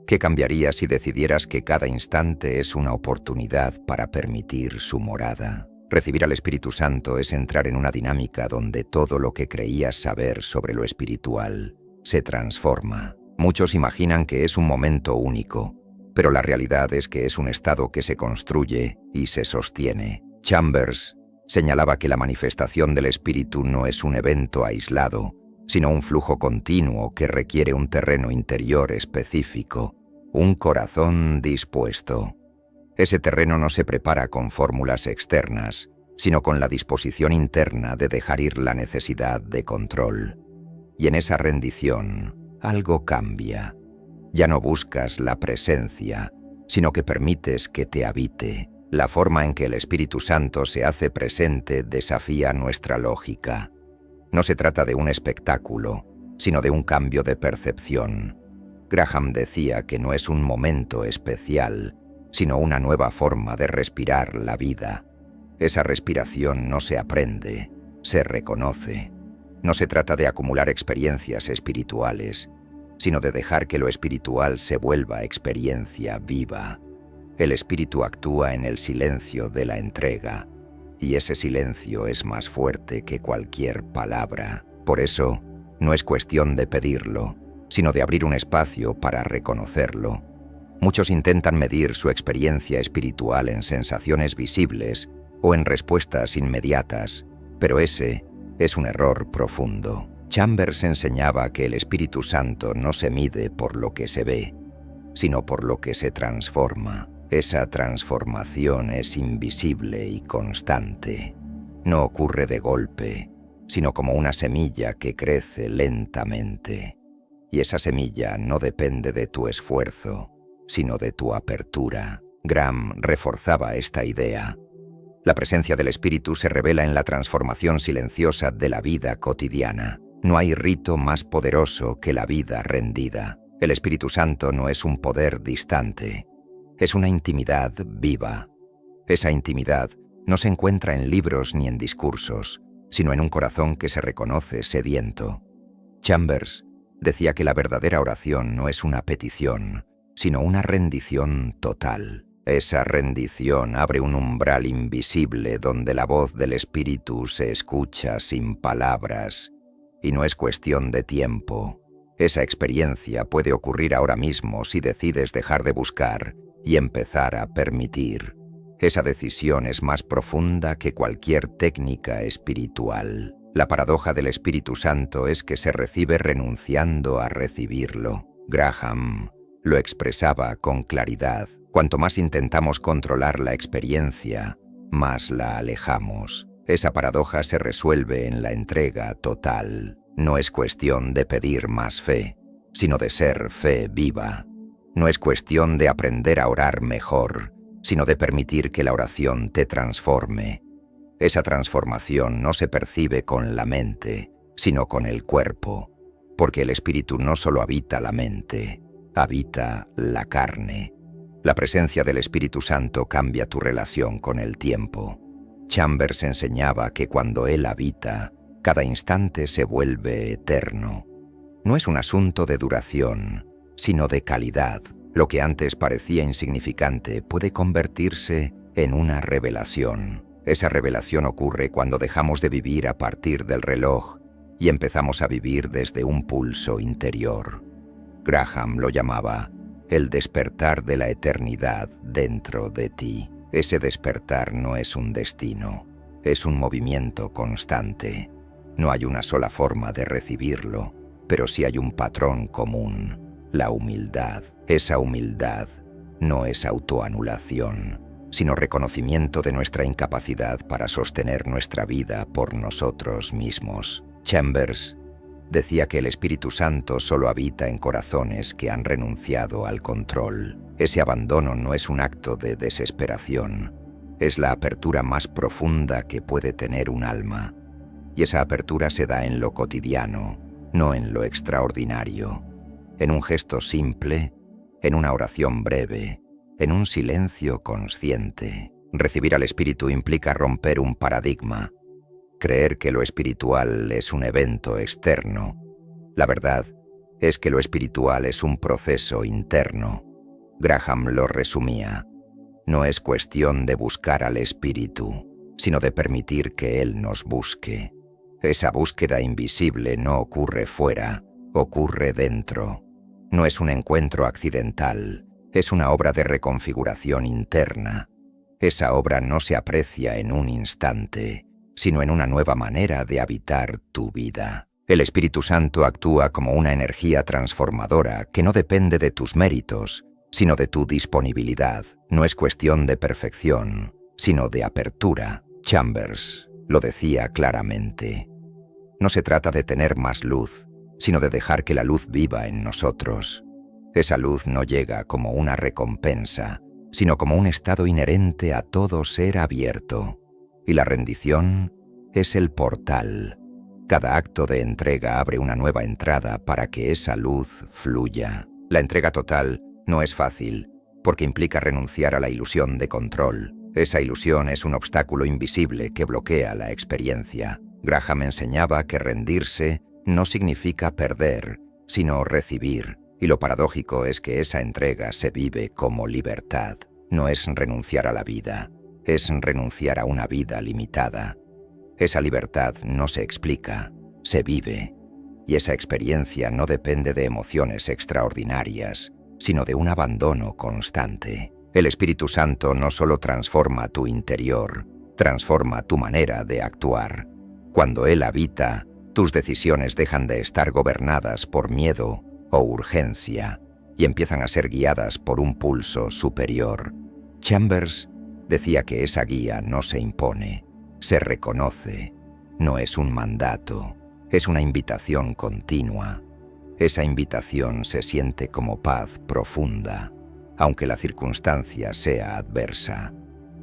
¿Qué cambiaría si decidieras que cada instante es una oportunidad para permitir su morada? Recibir al Espíritu Santo es entrar en una dinámica donde todo lo que creías saber sobre lo espiritual se transforma. Muchos imaginan que es un momento único, pero la realidad es que es un estado que se construye y se sostiene. Chambers señalaba que la manifestación del Espíritu no es un evento aislado, sino un flujo continuo que requiere un terreno interior específico, un corazón dispuesto. Ese terreno no se prepara con fórmulas externas, sino con la disposición interna de dejar ir la necesidad de control. Y en esa rendición, algo cambia. Ya no buscas la presencia, sino que permites que te habite. La forma en que el Espíritu Santo se hace presente desafía nuestra lógica. No se trata de un espectáculo, sino de un cambio de percepción. Graham decía que no es un momento especial, sino una nueva forma de respirar la vida. Esa respiración no se aprende, se reconoce. No se trata de acumular experiencias espirituales, sino de dejar que lo espiritual se vuelva experiencia viva. El espíritu actúa en el silencio de la entrega, y ese silencio es más fuerte que cualquier palabra. Por eso, no es cuestión de pedirlo, sino de abrir un espacio para reconocerlo. Muchos intentan medir su experiencia espiritual en sensaciones visibles o en respuestas inmediatas, pero ese es un error profundo. Chambers enseñaba que el Espíritu Santo no se mide por lo que se ve, sino por lo que se transforma. Esa transformación es invisible y constante. No ocurre de golpe, sino como una semilla que crece lentamente. Y esa semilla no depende de tu esfuerzo, sino de tu apertura. Graham reforzaba esta idea. La presencia del Espíritu se revela en la transformación silenciosa de la vida cotidiana. No hay rito más poderoso que la vida rendida. El Espíritu Santo no es un poder distante, es una intimidad viva. Esa intimidad no se encuentra en libros ni en discursos, sino en un corazón que se reconoce sediento. Chambers decía que la verdadera oración no es una petición, sino una rendición total. Esa rendición abre un umbral invisible donde la voz del Espíritu se escucha sin palabras, y no es cuestión de tiempo. Esa experiencia puede ocurrir ahora mismo si decides dejar de buscar y empezar a permitir. Esa decisión es más profunda que cualquier técnica espiritual. La paradoja del Espíritu Santo es que se recibe renunciando a recibirlo. Graham lo expresaba con claridad. Cuanto más intentamos controlar la experiencia, más la alejamos. Esa paradoja se resuelve en la entrega total. No es cuestión de pedir más fe, sino de ser fe viva. No es cuestión de aprender a orar mejor, sino de permitir que la oración te transforme. Esa transformación no se percibe con la mente, sino con el cuerpo, porque el Espíritu no solo habita la mente, habita la carne. La presencia del Espíritu Santo cambia tu relación con el tiempo. Chambers enseñaba que cuando Él habita, cada instante se vuelve eterno. No es un asunto de duración, sino de calidad. Lo que antes parecía insignificante puede convertirse en una revelación. Esa revelación ocurre cuando dejamos de vivir a partir del reloj y empezamos a vivir desde un pulso interior. Graham lo llamaba el despertar de la eternidad dentro de ti. Ese despertar no es un destino, es un movimiento constante. No hay una sola forma de recibirlo, pero sí hay un patrón común, la humildad. Esa humildad no es autoanulación, sino reconocimiento de nuestra incapacidad para sostener nuestra vida por nosotros mismos. Chambers decía que el Espíritu Santo solo habita en corazones que han renunciado al control. Ese abandono no es un acto de desesperación, es la apertura más profunda que puede tener un alma. Y esa apertura se da en lo cotidiano, no en lo extraordinario, en un gesto simple, en una oración breve, en un silencio consciente. Recibir al Espíritu implica romper un paradigma, creer que lo espiritual es un evento externo. La verdad es que lo espiritual es un proceso interno. Graham lo resumía. No es cuestión de buscar al Espíritu, sino de permitir que Él nos busque. Esa búsqueda invisible no ocurre fuera, ocurre dentro. No es un encuentro accidental, es una obra de reconfiguración interna. Esa obra no se aprecia en un instante, sino en una nueva manera de habitar tu vida. El Espíritu Santo actúa como una energía transformadora que no depende de tus méritos, sino de tu disponibilidad. No es cuestión de perfección, sino de apertura. Chambers lo decía claramente. No se trata de tener más luz, sino de dejar que la luz viva en nosotros. Esa luz no llega como una recompensa, sino como un estado inherente a todo ser abierto. Y la rendición es el portal. Cada acto de entrega abre una nueva entrada para que esa luz fluya. La entrega total no es fácil, porque implica renunciar a la ilusión de control. Esa ilusión es un obstáculo invisible que bloquea la experiencia. Graham enseñaba que rendirse no significa perder, sino recibir. Y lo paradójico es que esa entrega se vive como libertad. No es renunciar a la vida, es renunciar a una vida limitada. Esa libertad no se explica, se vive. y esa experiencia no depende de emociones extraordinarias, sino de un abandono constante. El Espíritu Santo no solo transforma tu interior, transforma tu manera de actuar. Cuando Él habita, tus decisiones dejan de estar gobernadas por miedo o urgencia y empiezan a ser guiadas por un pulso superior. Chambers decía que esa guía no se impone, se reconoce, no es un mandato, es una invitación continua. Esa invitación se siente como paz profunda, aunque la circunstancia sea adversa.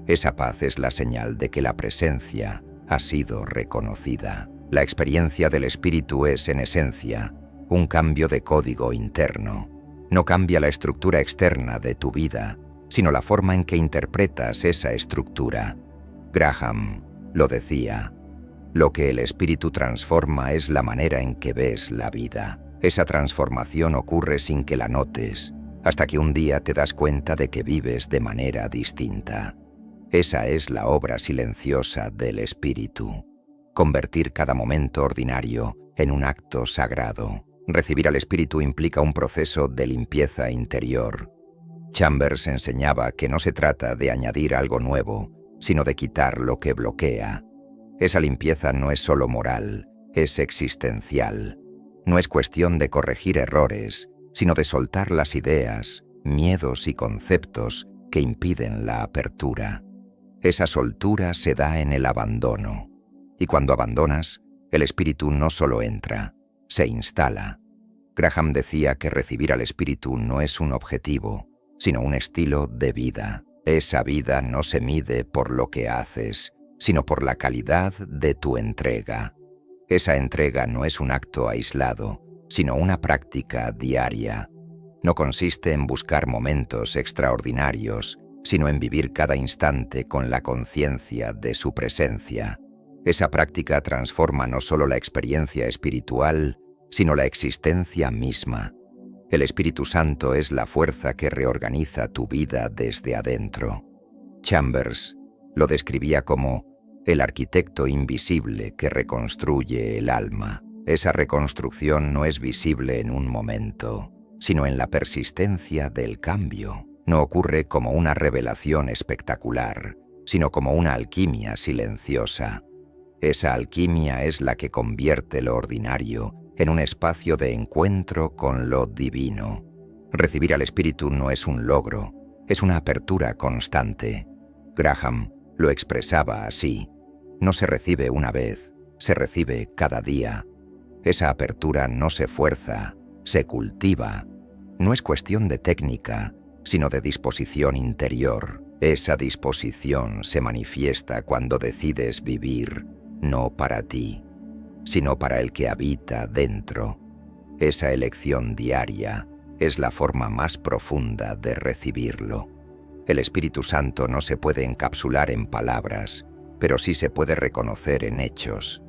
Esa paz es la señal de que la presencia ha sido reconocida. La experiencia del Espíritu es, en esencia, un cambio de código interno. No cambia la estructura externa de tu vida, sino la forma en que interpretas esa estructura. Graham lo decía: lo que el Espíritu transforma es la manera en que ves la vida. Esa transformación ocurre sin que la notes, hasta que un día te das cuenta de que vives de manera distinta. Esa es la obra silenciosa del Espíritu. Convertir cada momento ordinario en un acto sagrado. Recibir al Espíritu implica un proceso de limpieza interior. Chambers enseñaba que no se trata de añadir algo nuevo, sino de quitar lo que bloquea. Esa limpieza no es solo moral, es existencial. No es cuestión de corregir errores, sino de soltar las ideas, miedos y conceptos que impiden la apertura. Esa soltura se da en el abandono. Y cuando abandonas, el Espíritu no solo entra, se instala. Graham decía que recibir al Espíritu no es un objetivo, sino un estilo de vida. Esa vida no se mide por lo que haces, sino por la calidad de tu entrega. Esa entrega no es un acto aislado, sino una práctica diaria. No consiste en buscar momentos extraordinarios, sino en vivir cada instante con la conciencia de su presencia. Esa práctica transforma no solo la experiencia espiritual, sino la existencia misma. El Espíritu Santo es la fuerza que reorganiza tu vida desde adentro. Chambers lo describía como el arquitecto invisible que reconstruye el alma. Esa reconstrucción no es visible en un momento, sino en la persistencia del cambio. No ocurre como una revelación espectacular, sino como una alquimia silenciosa. Esa alquimia es la que convierte lo ordinario en un espacio de encuentro con lo divino. Recibir al Espíritu no es un logro, es una apertura constante. Graham lo expresaba así: no se recibe una vez, se recibe cada día. Esa apertura no se fuerza, se cultiva. No es cuestión de técnica, sino de disposición interior. Esa disposición se manifiesta cuando decides vivir, no para ti, sino para el que habita dentro. Esa elección diaria es la forma más profunda de recibirlo. El Espíritu Santo no se puede encapsular en palabras, pero sí se puede reconocer en hechos.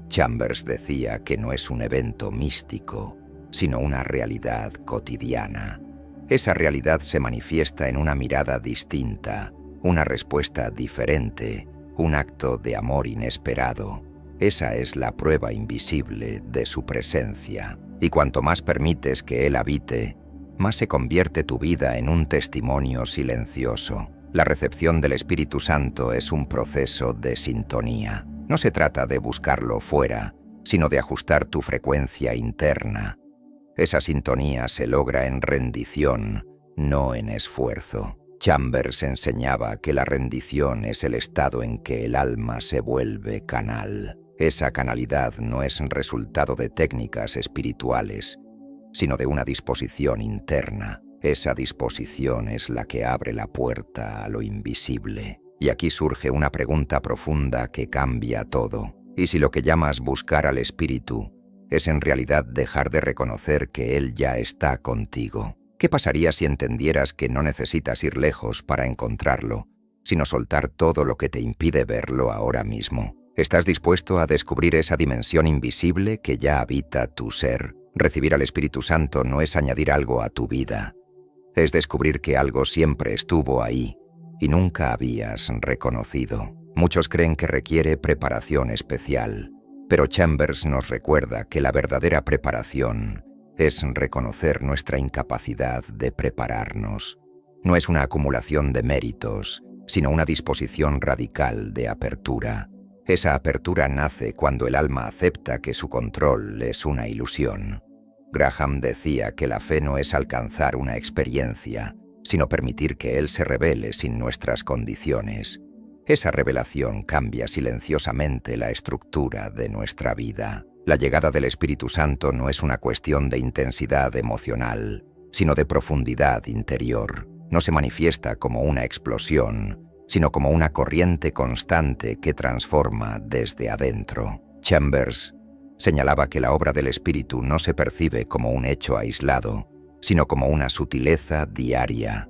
Chambers decía que no es un evento místico, sino una realidad cotidiana. Esa realidad se manifiesta en una mirada distinta, una respuesta diferente, un acto de amor inesperado. Esa es la prueba invisible de su presencia. Y cuanto más permites que Él habite, más se convierte tu vida en un testimonio silencioso. La recepción del Espíritu Santo es un proceso de sintonía. No se trata de buscarlo fuera, sino de ajustar tu frecuencia interna. Esa sintonía se logra en rendición, no en esfuerzo. Chambers enseñaba que la rendición es el estado en que el alma se vuelve canal. Esa canalidad no es resultado de técnicas espirituales, sino de una disposición interna. Esa disposición es la que abre la puerta a lo invisible. Y aquí surge una pregunta profunda que cambia todo. ¿Y si lo que llamas buscar al Espíritu es en realidad dejar de reconocer que Él ya está contigo? ¿Qué pasaría si entendieras que no necesitas ir lejos para encontrarlo, sino soltar todo lo que te impide verlo ahora mismo? ¿Estás dispuesto a descubrir esa dimensión invisible que ya habita tu ser? Recibir al Espíritu Santo no es añadir algo a tu vida, es descubrir que algo siempre estuvo ahí y nunca habías reconocido. Muchos creen que requiere preparación especial, Pero Chambers nos recuerda que la verdadera preparación es reconocer nuestra incapacidad de prepararnos. No es una acumulación de méritos, sino una disposición radical de apertura. Esa apertura nace cuando el alma acepta que su control es una ilusión. Graham decía que la fe no es alcanzar una experiencia, sino permitir que Él se revele sin nuestras condiciones. Esa revelación cambia silenciosamente la estructura de nuestra vida. La llegada del Espíritu Santo no es una cuestión de intensidad emocional, sino de profundidad interior. No se manifiesta como una explosión, sino como una corriente constante que transforma desde adentro. Chambers señalaba que la obra del Espíritu no se percibe como un hecho aislado, sino como una sutileza diaria.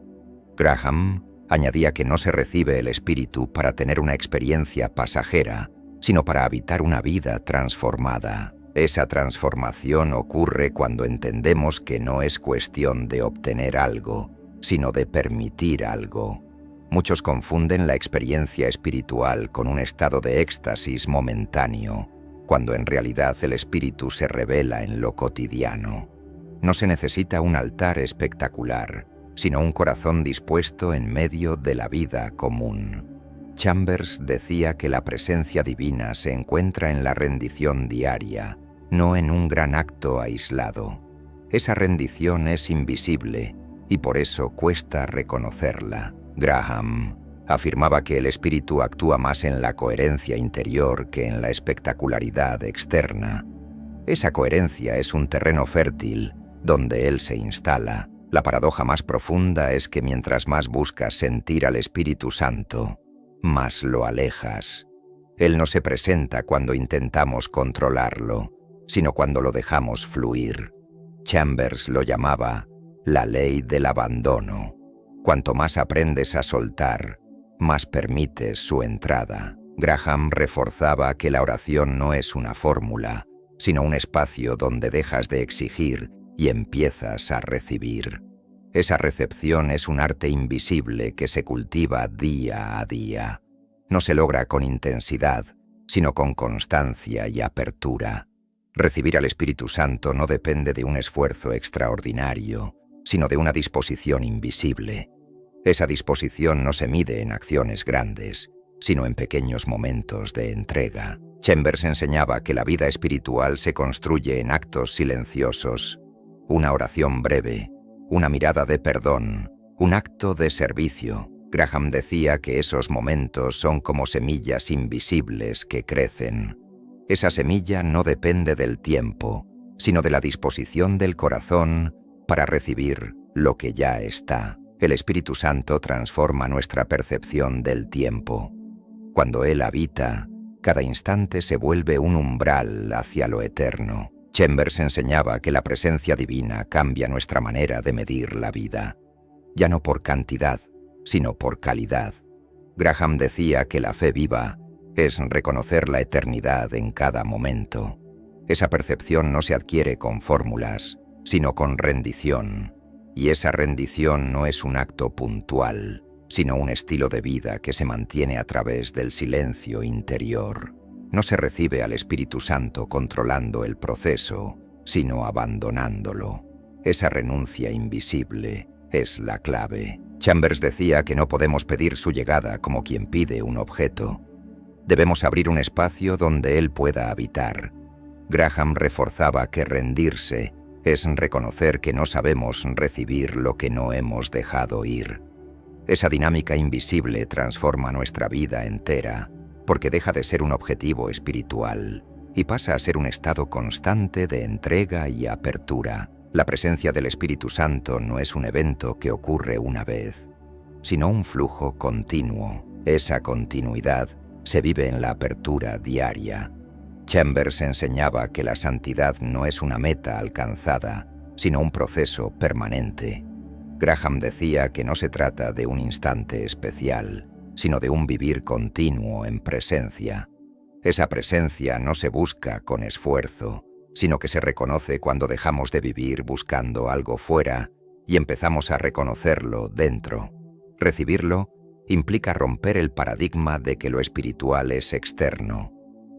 Graham añadía que no se recibe el Espíritu para tener una experiencia pasajera, sino para habitar una vida transformada. Esa transformación ocurre cuando entendemos que no es cuestión de obtener algo, sino de permitir algo. Muchos confunden la experiencia espiritual con un estado de éxtasis momentáneo, cuando en realidad el Espíritu se revela en lo cotidiano. No se necesita un altar espectacular, sino un corazón dispuesto en medio de la vida común. Chambers decía que la presencia divina se encuentra en la rendición diaria, no en un gran acto aislado. Esa rendición es invisible y por eso cuesta reconocerla. Graham afirmaba que el espíritu actúa más en la coherencia interior que en la espectacularidad externa. Esa coherencia es un terreno fértil donde él se instala. La paradoja más profunda es que mientras más buscas sentir al Espíritu Santo, más lo alejas. Él no se presenta cuando intentamos controlarlo, sino cuando lo dejamos fluir. Chambers lo llamaba la ley del abandono. Cuanto más aprendes a soltar, más permites su entrada. Graham reforzaba que la oración no es una fórmula, sino un espacio donde dejas de exigir y empiezas a recibir. Esa recepción es un arte invisible que se cultiva día a día. No se logra con intensidad, sino con constancia y apertura. Recibir al Espíritu Santo no depende de un esfuerzo extraordinario, sino de una disposición invisible. Esa disposición no se mide en acciones grandes, sino en pequeños momentos de entrega. Chambers enseñaba que la vida espiritual se construye en actos silenciosos, una oración breve, una mirada de perdón, un acto de servicio. Graham decía que esos momentos son como semillas invisibles que crecen. Esa semilla no depende del tiempo, sino de la disposición del corazón para recibir lo que ya está. El Espíritu Santo transforma nuestra percepción del tiempo. Cuando Él habita, cada instante se vuelve un umbral hacia lo eterno. Chambers enseñaba que la presencia divina cambia nuestra manera de medir la vida, ya no por cantidad, sino por calidad. Graham decía que la fe viva es reconocer la eternidad en cada momento. Esa percepción no se adquiere con fórmulas, sino con rendición. Y esa rendición no es un acto puntual, sino un estilo de vida que se mantiene a través del silencio interior. No se recibe al Espíritu Santo controlando el proceso, sino abandonándolo. Esa renuncia invisible es la clave. Chambers decía que no podemos pedir su llegada como quien pide un objeto. Debemos abrir un espacio donde Él pueda habitar. Graham reforzaba que rendirse es reconocer que no sabemos recibir lo que no hemos dejado ir. Esa dinámica invisible transforma nuestra vida entera, porque deja de ser un objetivo espiritual y pasa a ser un estado constante de entrega y apertura. La presencia del Espíritu Santo no es un evento que ocurre una vez, sino un flujo continuo. Esa continuidad se vive en la apertura diaria. Chambers enseñaba que la santidad no es una meta alcanzada, sino un proceso permanente. Graham decía que no se trata de un instante especial, sino de un vivir continuo en presencia. Esa presencia no se busca con esfuerzo, sino que se reconoce cuando dejamos de vivir buscando algo fuera y empezamos a reconocerlo dentro. Recibirlo implica romper el paradigma de que lo espiritual es externo.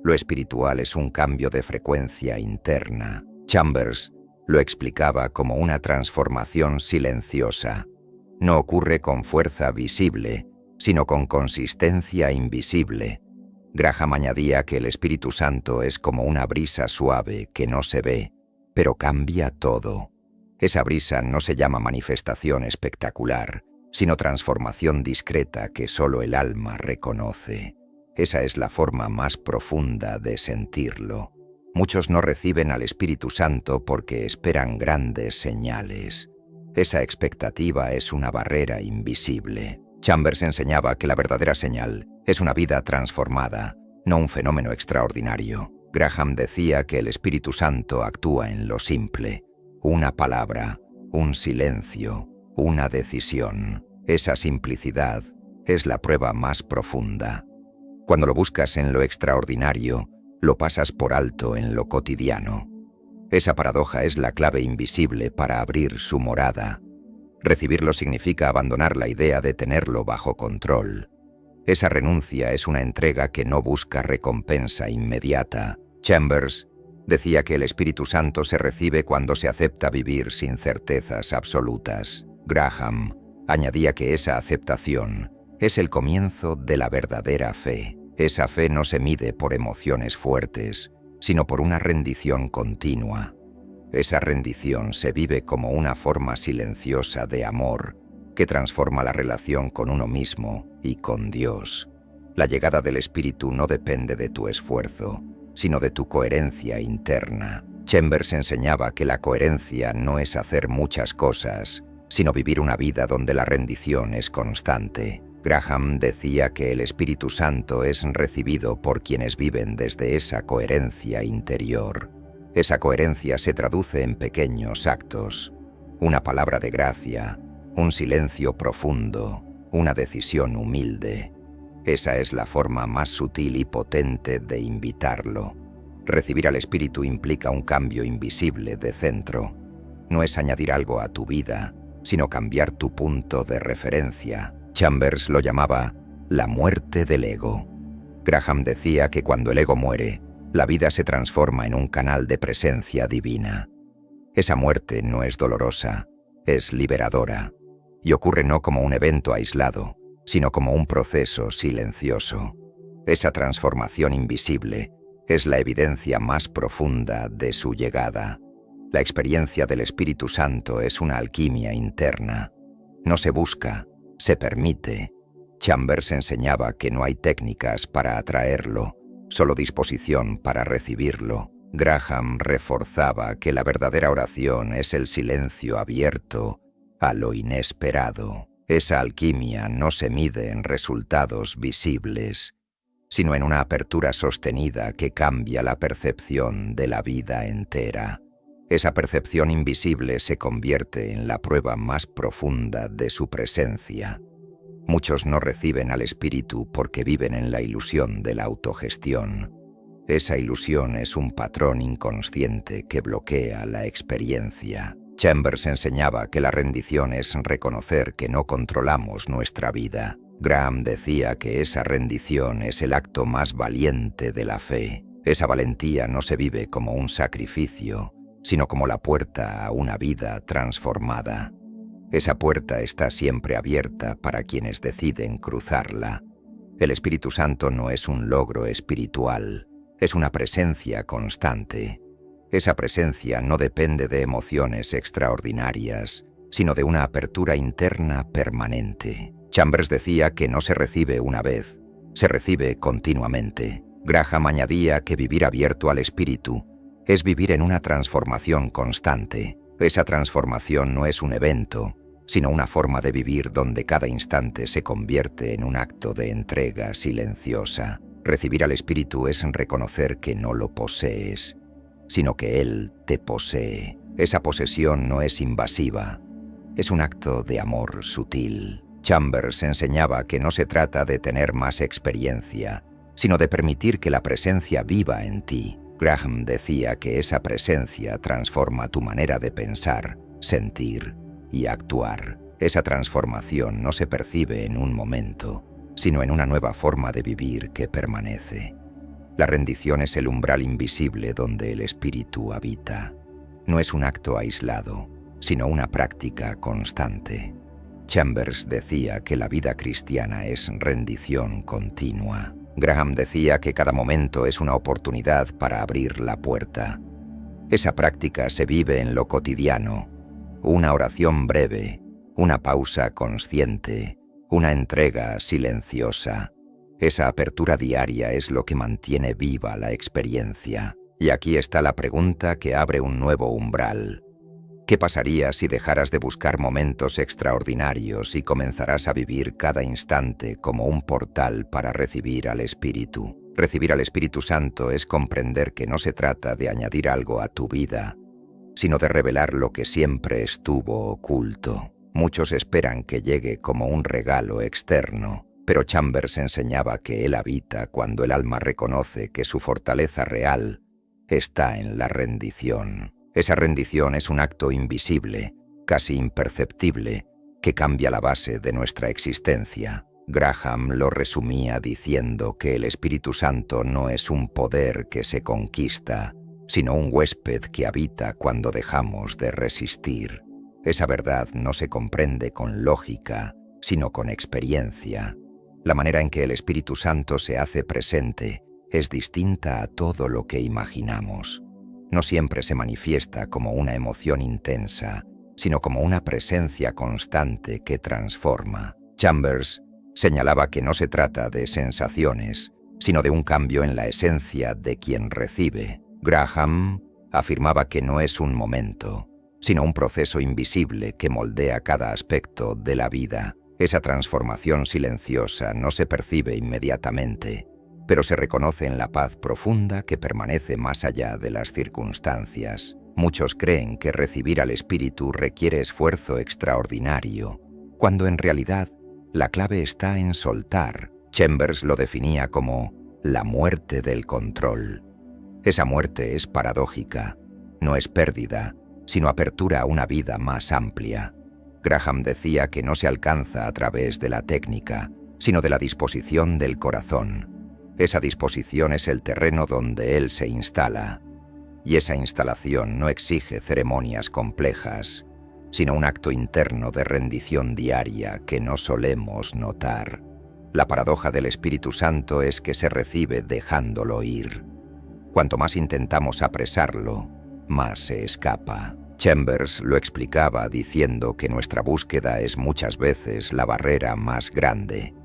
Lo espiritual es un cambio de frecuencia interna. Chambers lo explicaba como una transformación silenciosa. No ocurre con fuerza visible, sino con consistencia invisible. Graham añadía que el Espíritu Santo es como una brisa suave que no se ve, pero cambia todo. Esa brisa no se llama manifestación espectacular, sino transformación discreta que solo el alma reconoce. Esa es la forma más profunda de sentirlo. Muchos no reciben al Espíritu Santo porque esperan grandes señales. Esa expectativa es una barrera invisible. Chambers enseñaba que la verdadera señal es una vida transformada, no un fenómeno extraordinario. Graham decía que el Espíritu Santo actúa en lo simple. Una palabra, un silencio, una decisión. Esa simplicidad es la prueba más profunda. Cuando lo buscas en lo extraordinario, lo pasas por alto en lo cotidiano. Esa paradoja es la clave invisible para abrir su morada. Recibirlo significa abandonar la idea de tenerlo bajo control. Esa renuncia es una entrega que no busca recompensa inmediata. Chambers decía que el Espíritu Santo se recibe cuando se acepta vivir sin certezas absolutas. Graham añadía que esa aceptación es el comienzo de la verdadera fe. Esa fe no se mide por emociones fuertes, sino por una rendición continua. Esa rendición se vive como una forma silenciosa de amor que transforma la relación con uno mismo y con Dios. La llegada del Espíritu no depende de tu esfuerzo, sino de tu coherencia interna. Chambers enseñaba que la coherencia no es hacer muchas cosas, sino vivir una vida donde la rendición es constante. Graham decía que el Espíritu Santo es recibido por quienes viven desde esa coherencia interior. Esa coherencia se traduce en pequeños actos, una palabra de gracia, un silencio profundo, una decisión humilde. Esa es la forma más sutil y potente de invitarlo. Recibir al Espíritu implica un cambio invisible de centro. No es añadir algo a tu vida, sino cambiar tu punto de referencia. Chambers lo llamaba la muerte del ego. Graham decía que cuando el ego muere, la vida se transforma en un canal de presencia divina. Esa muerte no es dolorosa, es liberadora, y ocurre no como un evento aislado, sino como un proceso silencioso. Esa transformación invisible es la evidencia más profunda de su llegada. La experiencia del Espíritu Santo es una alquimia interna. No se busca, se permite. Chambers enseñaba que no hay técnicas para atraerlo, solo disposición para recibirlo. Graham reforzaba que la verdadera oración es el silencio abierto a lo inesperado. Esa alquimia no se mide en resultados visibles, sino en una apertura sostenida que cambia la percepción de la vida entera. Esa percepción invisible se convierte en la prueba más profunda de su presencia. Muchos no reciben al Espíritu porque viven en la ilusión de la autogestión. Esa ilusión es un patrón inconsciente que bloquea la experiencia. Chambers enseñaba que la rendición es reconocer que no controlamos nuestra vida. Graham decía que esa rendición es el acto más valiente de la fe. Esa valentía no se vive como un sacrificio, sino como la puerta a una vida transformada. Esa puerta está siempre abierta para quienes deciden cruzarla. El Espíritu Santo no es un logro espiritual, es una presencia constante. Esa presencia no depende de emociones extraordinarias, sino de una apertura interna permanente. Chambers decía que no se recibe una vez, se recibe continuamente. Graham añadía que vivir abierto al Espíritu es vivir en una transformación constante. Esa transformación no es un evento, sino una forma de vivir donde cada instante se convierte en un acto de entrega silenciosa. Recibir al Espíritu es reconocer que no lo posees, sino que Él te posee. Esa posesión no es invasiva, es un acto de amor sutil. Chambers enseñaba que no se trata de tener más experiencia, sino de permitir que la presencia viva en ti. Graham decía que esa presencia transforma tu manera de pensar, sentir y actuar. Esa transformación no se percibe en un momento, sino en una nueva forma de vivir que permanece. La rendición es el umbral invisible donde el espíritu habita. No es un acto aislado, sino una práctica constante. Chambers decía que la vida cristiana es rendición continua. Graham decía que cada momento es una oportunidad para abrir la puerta. Esa práctica se vive en lo cotidiano. Una oración breve, una pausa consciente, una entrega silenciosa. Esa apertura diaria es lo que mantiene viva la experiencia. Y aquí está la pregunta que abre un nuevo umbral. ¿Qué pasaría si dejaras de buscar momentos extraordinarios y comenzaras a vivir cada instante como un portal para recibir al Espíritu? Recibir al Espíritu Santo es comprender que no se trata de añadir algo a tu vida, sino de revelar lo que siempre estuvo oculto. Muchos esperan que llegue como un regalo externo, pero Chambers enseñaba que Él habita cuando el alma reconoce que su fortaleza real está en la rendición. Esa rendición es un acto invisible, casi imperceptible, que cambia la base de nuestra existencia. Graham lo resumía diciendo que el Espíritu Santo no es un poder que se conquista, sino un huésped que habita cuando dejamos de resistir. Esa verdad no se comprende con lógica, sino con experiencia. La manera en que el Espíritu Santo se hace presente es distinta a todo lo que imaginamos. No siempre se manifiesta como una emoción intensa, sino como una presencia constante que transforma. Chambers señalaba que no se trata de sensaciones, sino de un cambio en la esencia de quien recibe. Graham afirmaba que no es un momento, sino un proceso invisible que moldea cada aspecto de la vida. Esa transformación silenciosa no se percibe inmediatamente, pero se reconoce en la paz profunda que permanece más allá de las circunstancias. Muchos creen que recibir al Espíritu requiere esfuerzo extraordinario, cuando en realidad la clave está en soltar. Chambers lo definía como la muerte del control. Esa muerte es paradójica, no es pérdida, sino apertura a una vida más amplia. Graham decía que no se alcanza a través de la técnica, sino de la disposición del corazón. Esa disposición es el terreno donde Él se instala, y esa instalación no exige ceremonias complejas, sino un acto interno de rendición diaria que no solemos notar. La paradoja del Espíritu Santo es que se recibe dejándolo ir. Cuanto más intentamos apresarlo, más se escapa. Chambers lo explicaba diciendo que nuestra búsqueda es muchas veces la barrera más grande.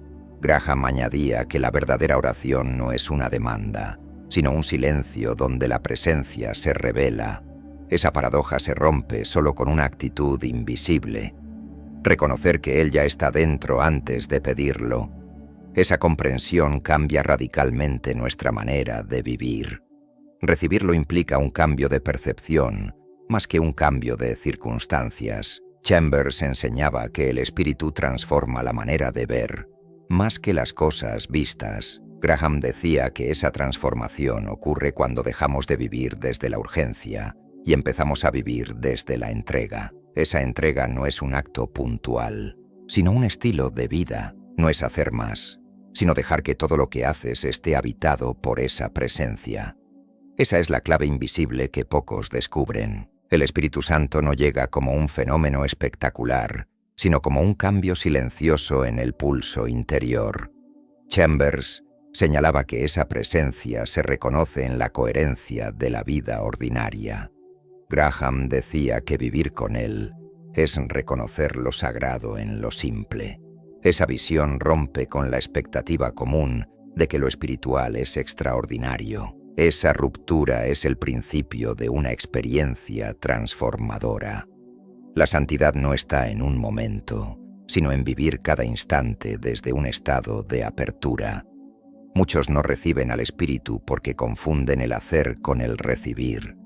Graham añadía que la verdadera oración no es una demanda, sino un silencio donde la presencia se revela. Esa paradoja se rompe solo con una actitud invisible. Reconocer que Él ya está dentro antes de pedirlo. Esa comprensión cambia radicalmente nuestra manera de vivir. Recibirlo implica un cambio de percepción, más que un cambio de circunstancias. Chambers enseñaba que el Espíritu transforma la manera de ver, más que las cosas vistas. Graham decía que esa transformación ocurre cuando dejamos de vivir desde la urgencia y empezamos a vivir desde la entrega. Esa entrega no es un acto puntual, sino un estilo de vida. No es hacer más, sino dejar que todo lo que haces esté habitado por esa presencia. Esa es la clave invisible que pocos descubren. El Espíritu Santo no llega como un fenómeno espectacular, sino como un cambio silencioso en el pulso interior. Chambers señalaba que esa presencia se reconoce en la coherencia de la vida ordinaria. Graham decía que vivir con Él es reconocer lo sagrado en lo simple. Esa visión rompe con la expectativa común de que lo espiritual es extraordinario. Esa ruptura es el principio de una experiencia transformadora. La santidad no está en un momento, sino en vivir cada instante desde un estado de apertura. Muchos no reciben al Espíritu porque confunden el hacer con el recibir.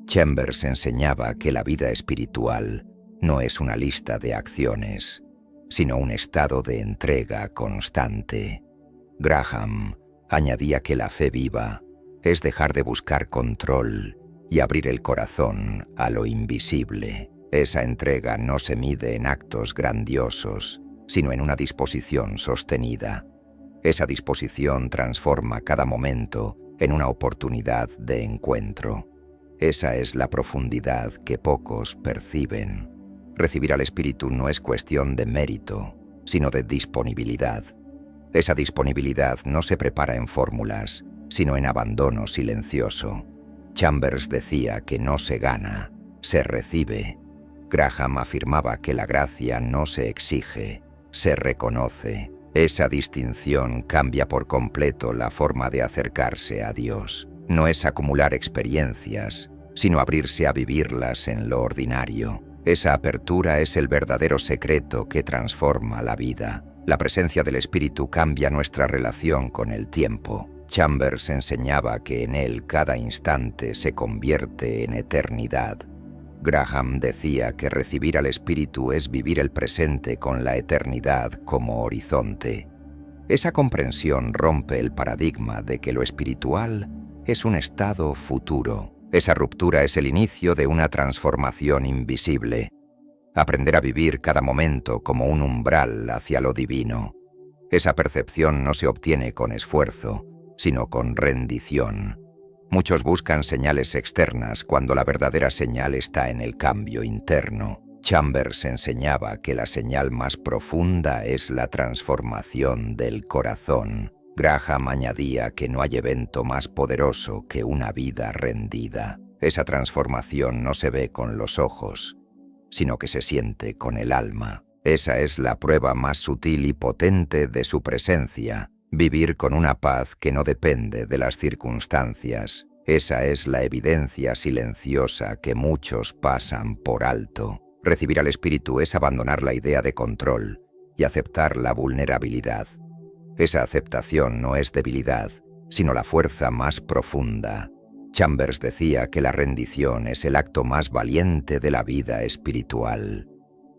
Chambers enseñaba que la vida espiritual no es una lista de acciones, sino un estado de entrega constante. Graham añadía que la fe viva es dejar de buscar control y abrir el corazón a lo invisible. Esa entrega no se mide en actos grandiosos, sino en una disposición sostenida. Esa disposición transforma cada momento en una oportunidad de encuentro. Esa es la profundidad que pocos perciben. Recibir al Espíritu no es cuestión de mérito, sino de disponibilidad. Esa disponibilidad no se prepara en fórmulas, sino en abandono silencioso. Chambers decía que no se gana, se recibe. Graham afirmaba que la gracia no se exige, se reconoce. Esa distinción cambia por completo la forma de acercarse a Dios. No es acumular experiencias, sino abrirse a vivirlas en lo ordinario. Esa apertura es el verdadero secreto que transforma la vida. La presencia del Espíritu cambia nuestra relación con el tiempo. Chambers enseñaba que en él cada instante se convierte en eternidad. Graham decía que recibir al Espíritu es vivir el presente con la eternidad como horizonte. Esa comprensión rompe el paradigma de que lo espiritual es un estado futuro. Esa ruptura es el inicio de una transformación invisible. Aprender a vivir cada momento como un umbral hacia lo divino. Esa percepción no se obtiene con esfuerzo, sino con rendición. Muchos buscan señales externas cuando la verdadera señal está en el cambio interno. Chambers enseñaba que la señal más profunda es la transformación del corazón. Graham añadía que no hay evento más poderoso que una vida rendida. Esa transformación no se ve con los ojos, sino que se siente con el alma. Esa es la prueba más sutil y potente de su presencia. Vivir con una paz que no depende de las circunstancias. Esa es la evidencia silenciosa que muchos pasan por alto. Recibir al Espíritu es abandonar la idea de control y aceptar la vulnerabilidad. Esa aceptación no es debilidad, sino la fuerza más profunda. Chambers decía que la rendición es el acto más valiente de la vida espiritual.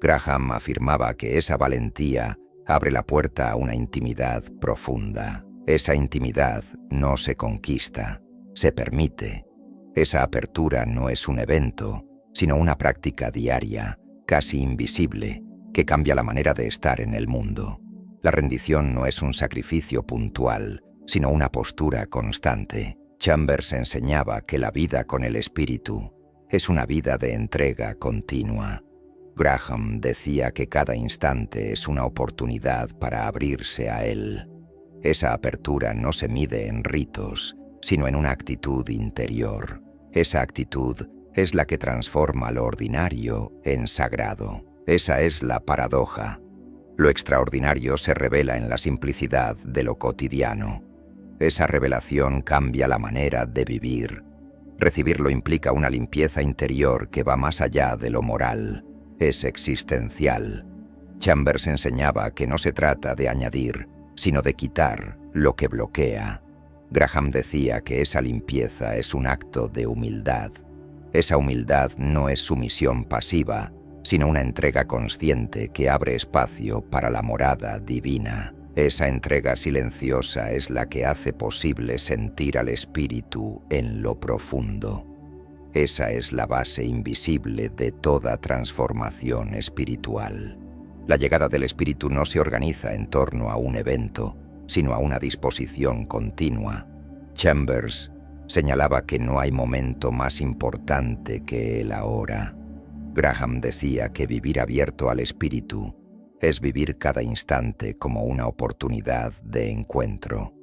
Graham afirmaba que esa valentía abre la puerta a una intimidad profunda. Esa intimidad no se conquista, se permite. Esa apertura no es un evento, sino una práctica diaria, casi invisible, que cambia la manera de estar en el mundo. La rendición no es un sacrificio puntual, sino una postura constante. Chambers enseñaba que la vida con el Espíritu es una vida de entrega continua. Graham decía que cada instante es una oportunidad para abrirse a él. Esa apertura no se mide en ritos, sino en una actitud interior. Esa actitud es la que transforma lo ordinario en sagrado. Esa es la paradoja. Lo extraordinario se revela en la simplicidad de lo cotidiano. Esa revelación cambia la manera de vivir. Recibirlo implica una limpieza interior que va más allá de lo moral. Es existencial. Chambers enseñaba que no se trata de añadir, sino de quitar lo que bloquea. Graham decía que esa limpieza es un acto de humildad. Esa humildad no es sumisión pasiva, sino una entrega consciente que abre espacio para la morada divina. Esa entrega silenciosa es la que hace posible sentir al Espíritu en lo profundo. Esa es la base invisible de toda transformación espiritual. La llegada del Espíritu no se organiza en torno a un evento, sino a una disposición continua. Chambers señalaba que no hay momento más importante que el ahora. Graham decía que vivir abierto al Espíritu es vivir cada instante como una oportunidad de encuentro.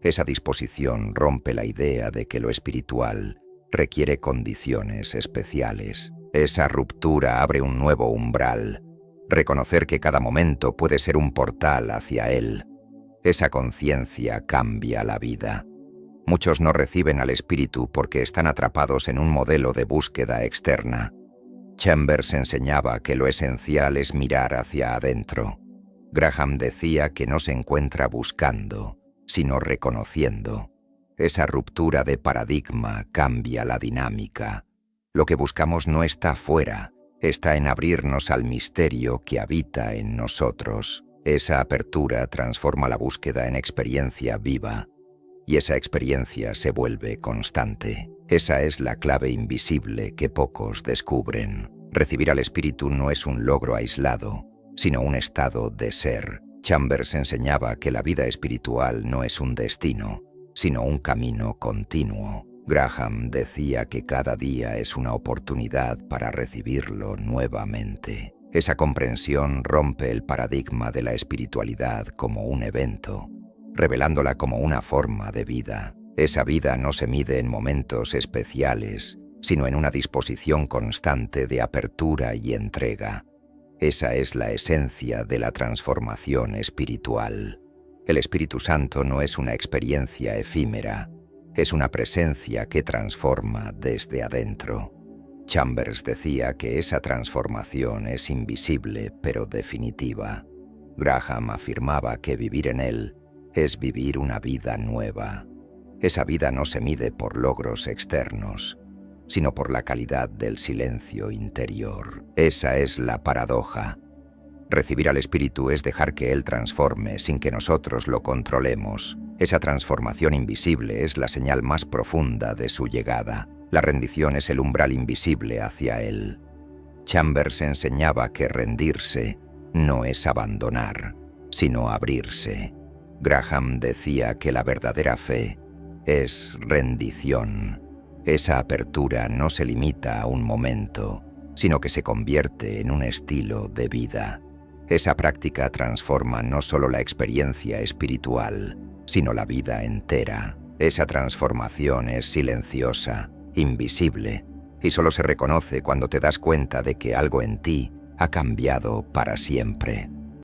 Esa disposición rompe la idea de que lo espiritual requiere condiciones especiales. Esa ruptura abre un nuevo umbral. Reconocer que cada momento puede ser un portal hacia él. Esa conciencia cambia la vida. Muchos no reciben al Espíritu porque están atrapados en un modelo de búsqueda externa. Chambers enseñaba que lo esencial es mirar hacia adentro. Graham decía que no se encuentra buscando, sino reconociendo. Esa ruptura de paradigma cambia la dinámica. Lo que buscamos no está fuera, está en abrirnos al misterio que habita en nosotros. Esa apertura transforma la búsqueda en experiencia viva, y esa experiencia se vuelve constante. Esa es la clave invisible que pocos descubren. Recibir al Espíritu no es un logro aislado, sino un estado de ser. Chambers enseñaba que la vida espiritual no es un destino, sino un camino continuo. Graham decía que cada día es una oportunidad para recibirlo nuevamente. Esa comprensión rompe el paradigma de la espiritualidad como un evento, revelándola como una forma de vida. Esa vida no se mide en momentos especiales, sino en una disposición constante de apertura y entrega. Esa es la esencia de la transformación espiritual. El Espíritu Santo no es una experiencia efímera, es una presencia que transforma desde adentro. Chambers decía que esa transformación es invisible pero definitiva. Graham afirmaba que vivir en él es vivir una vida nueva. Esa vida no se mide por logros externos, sino por la calidad del silencio interior. Esa es la paradoja. Recibir al Espíritu es dejar que Él transforme sin que nosotros lo controlemos. Esa transformación invisible es la señal más profunda de su llegada. La rendición es el umbral invisible hacia Él. Chambers enseñaba que rendirse no es abandonar, sino abrirse. Graham decía que la verdadera fe es rendición. Esa apertura no se limita a un momento, sino que se convierte en un estilo de vida. Esa práctica transforma no solo la experiencia espiritual, sino la vida entera. Esa transformación es silenciosa, invisible, y solo se reconoce cuando te das cuenta de que algo en ti ha cambiado para siempre.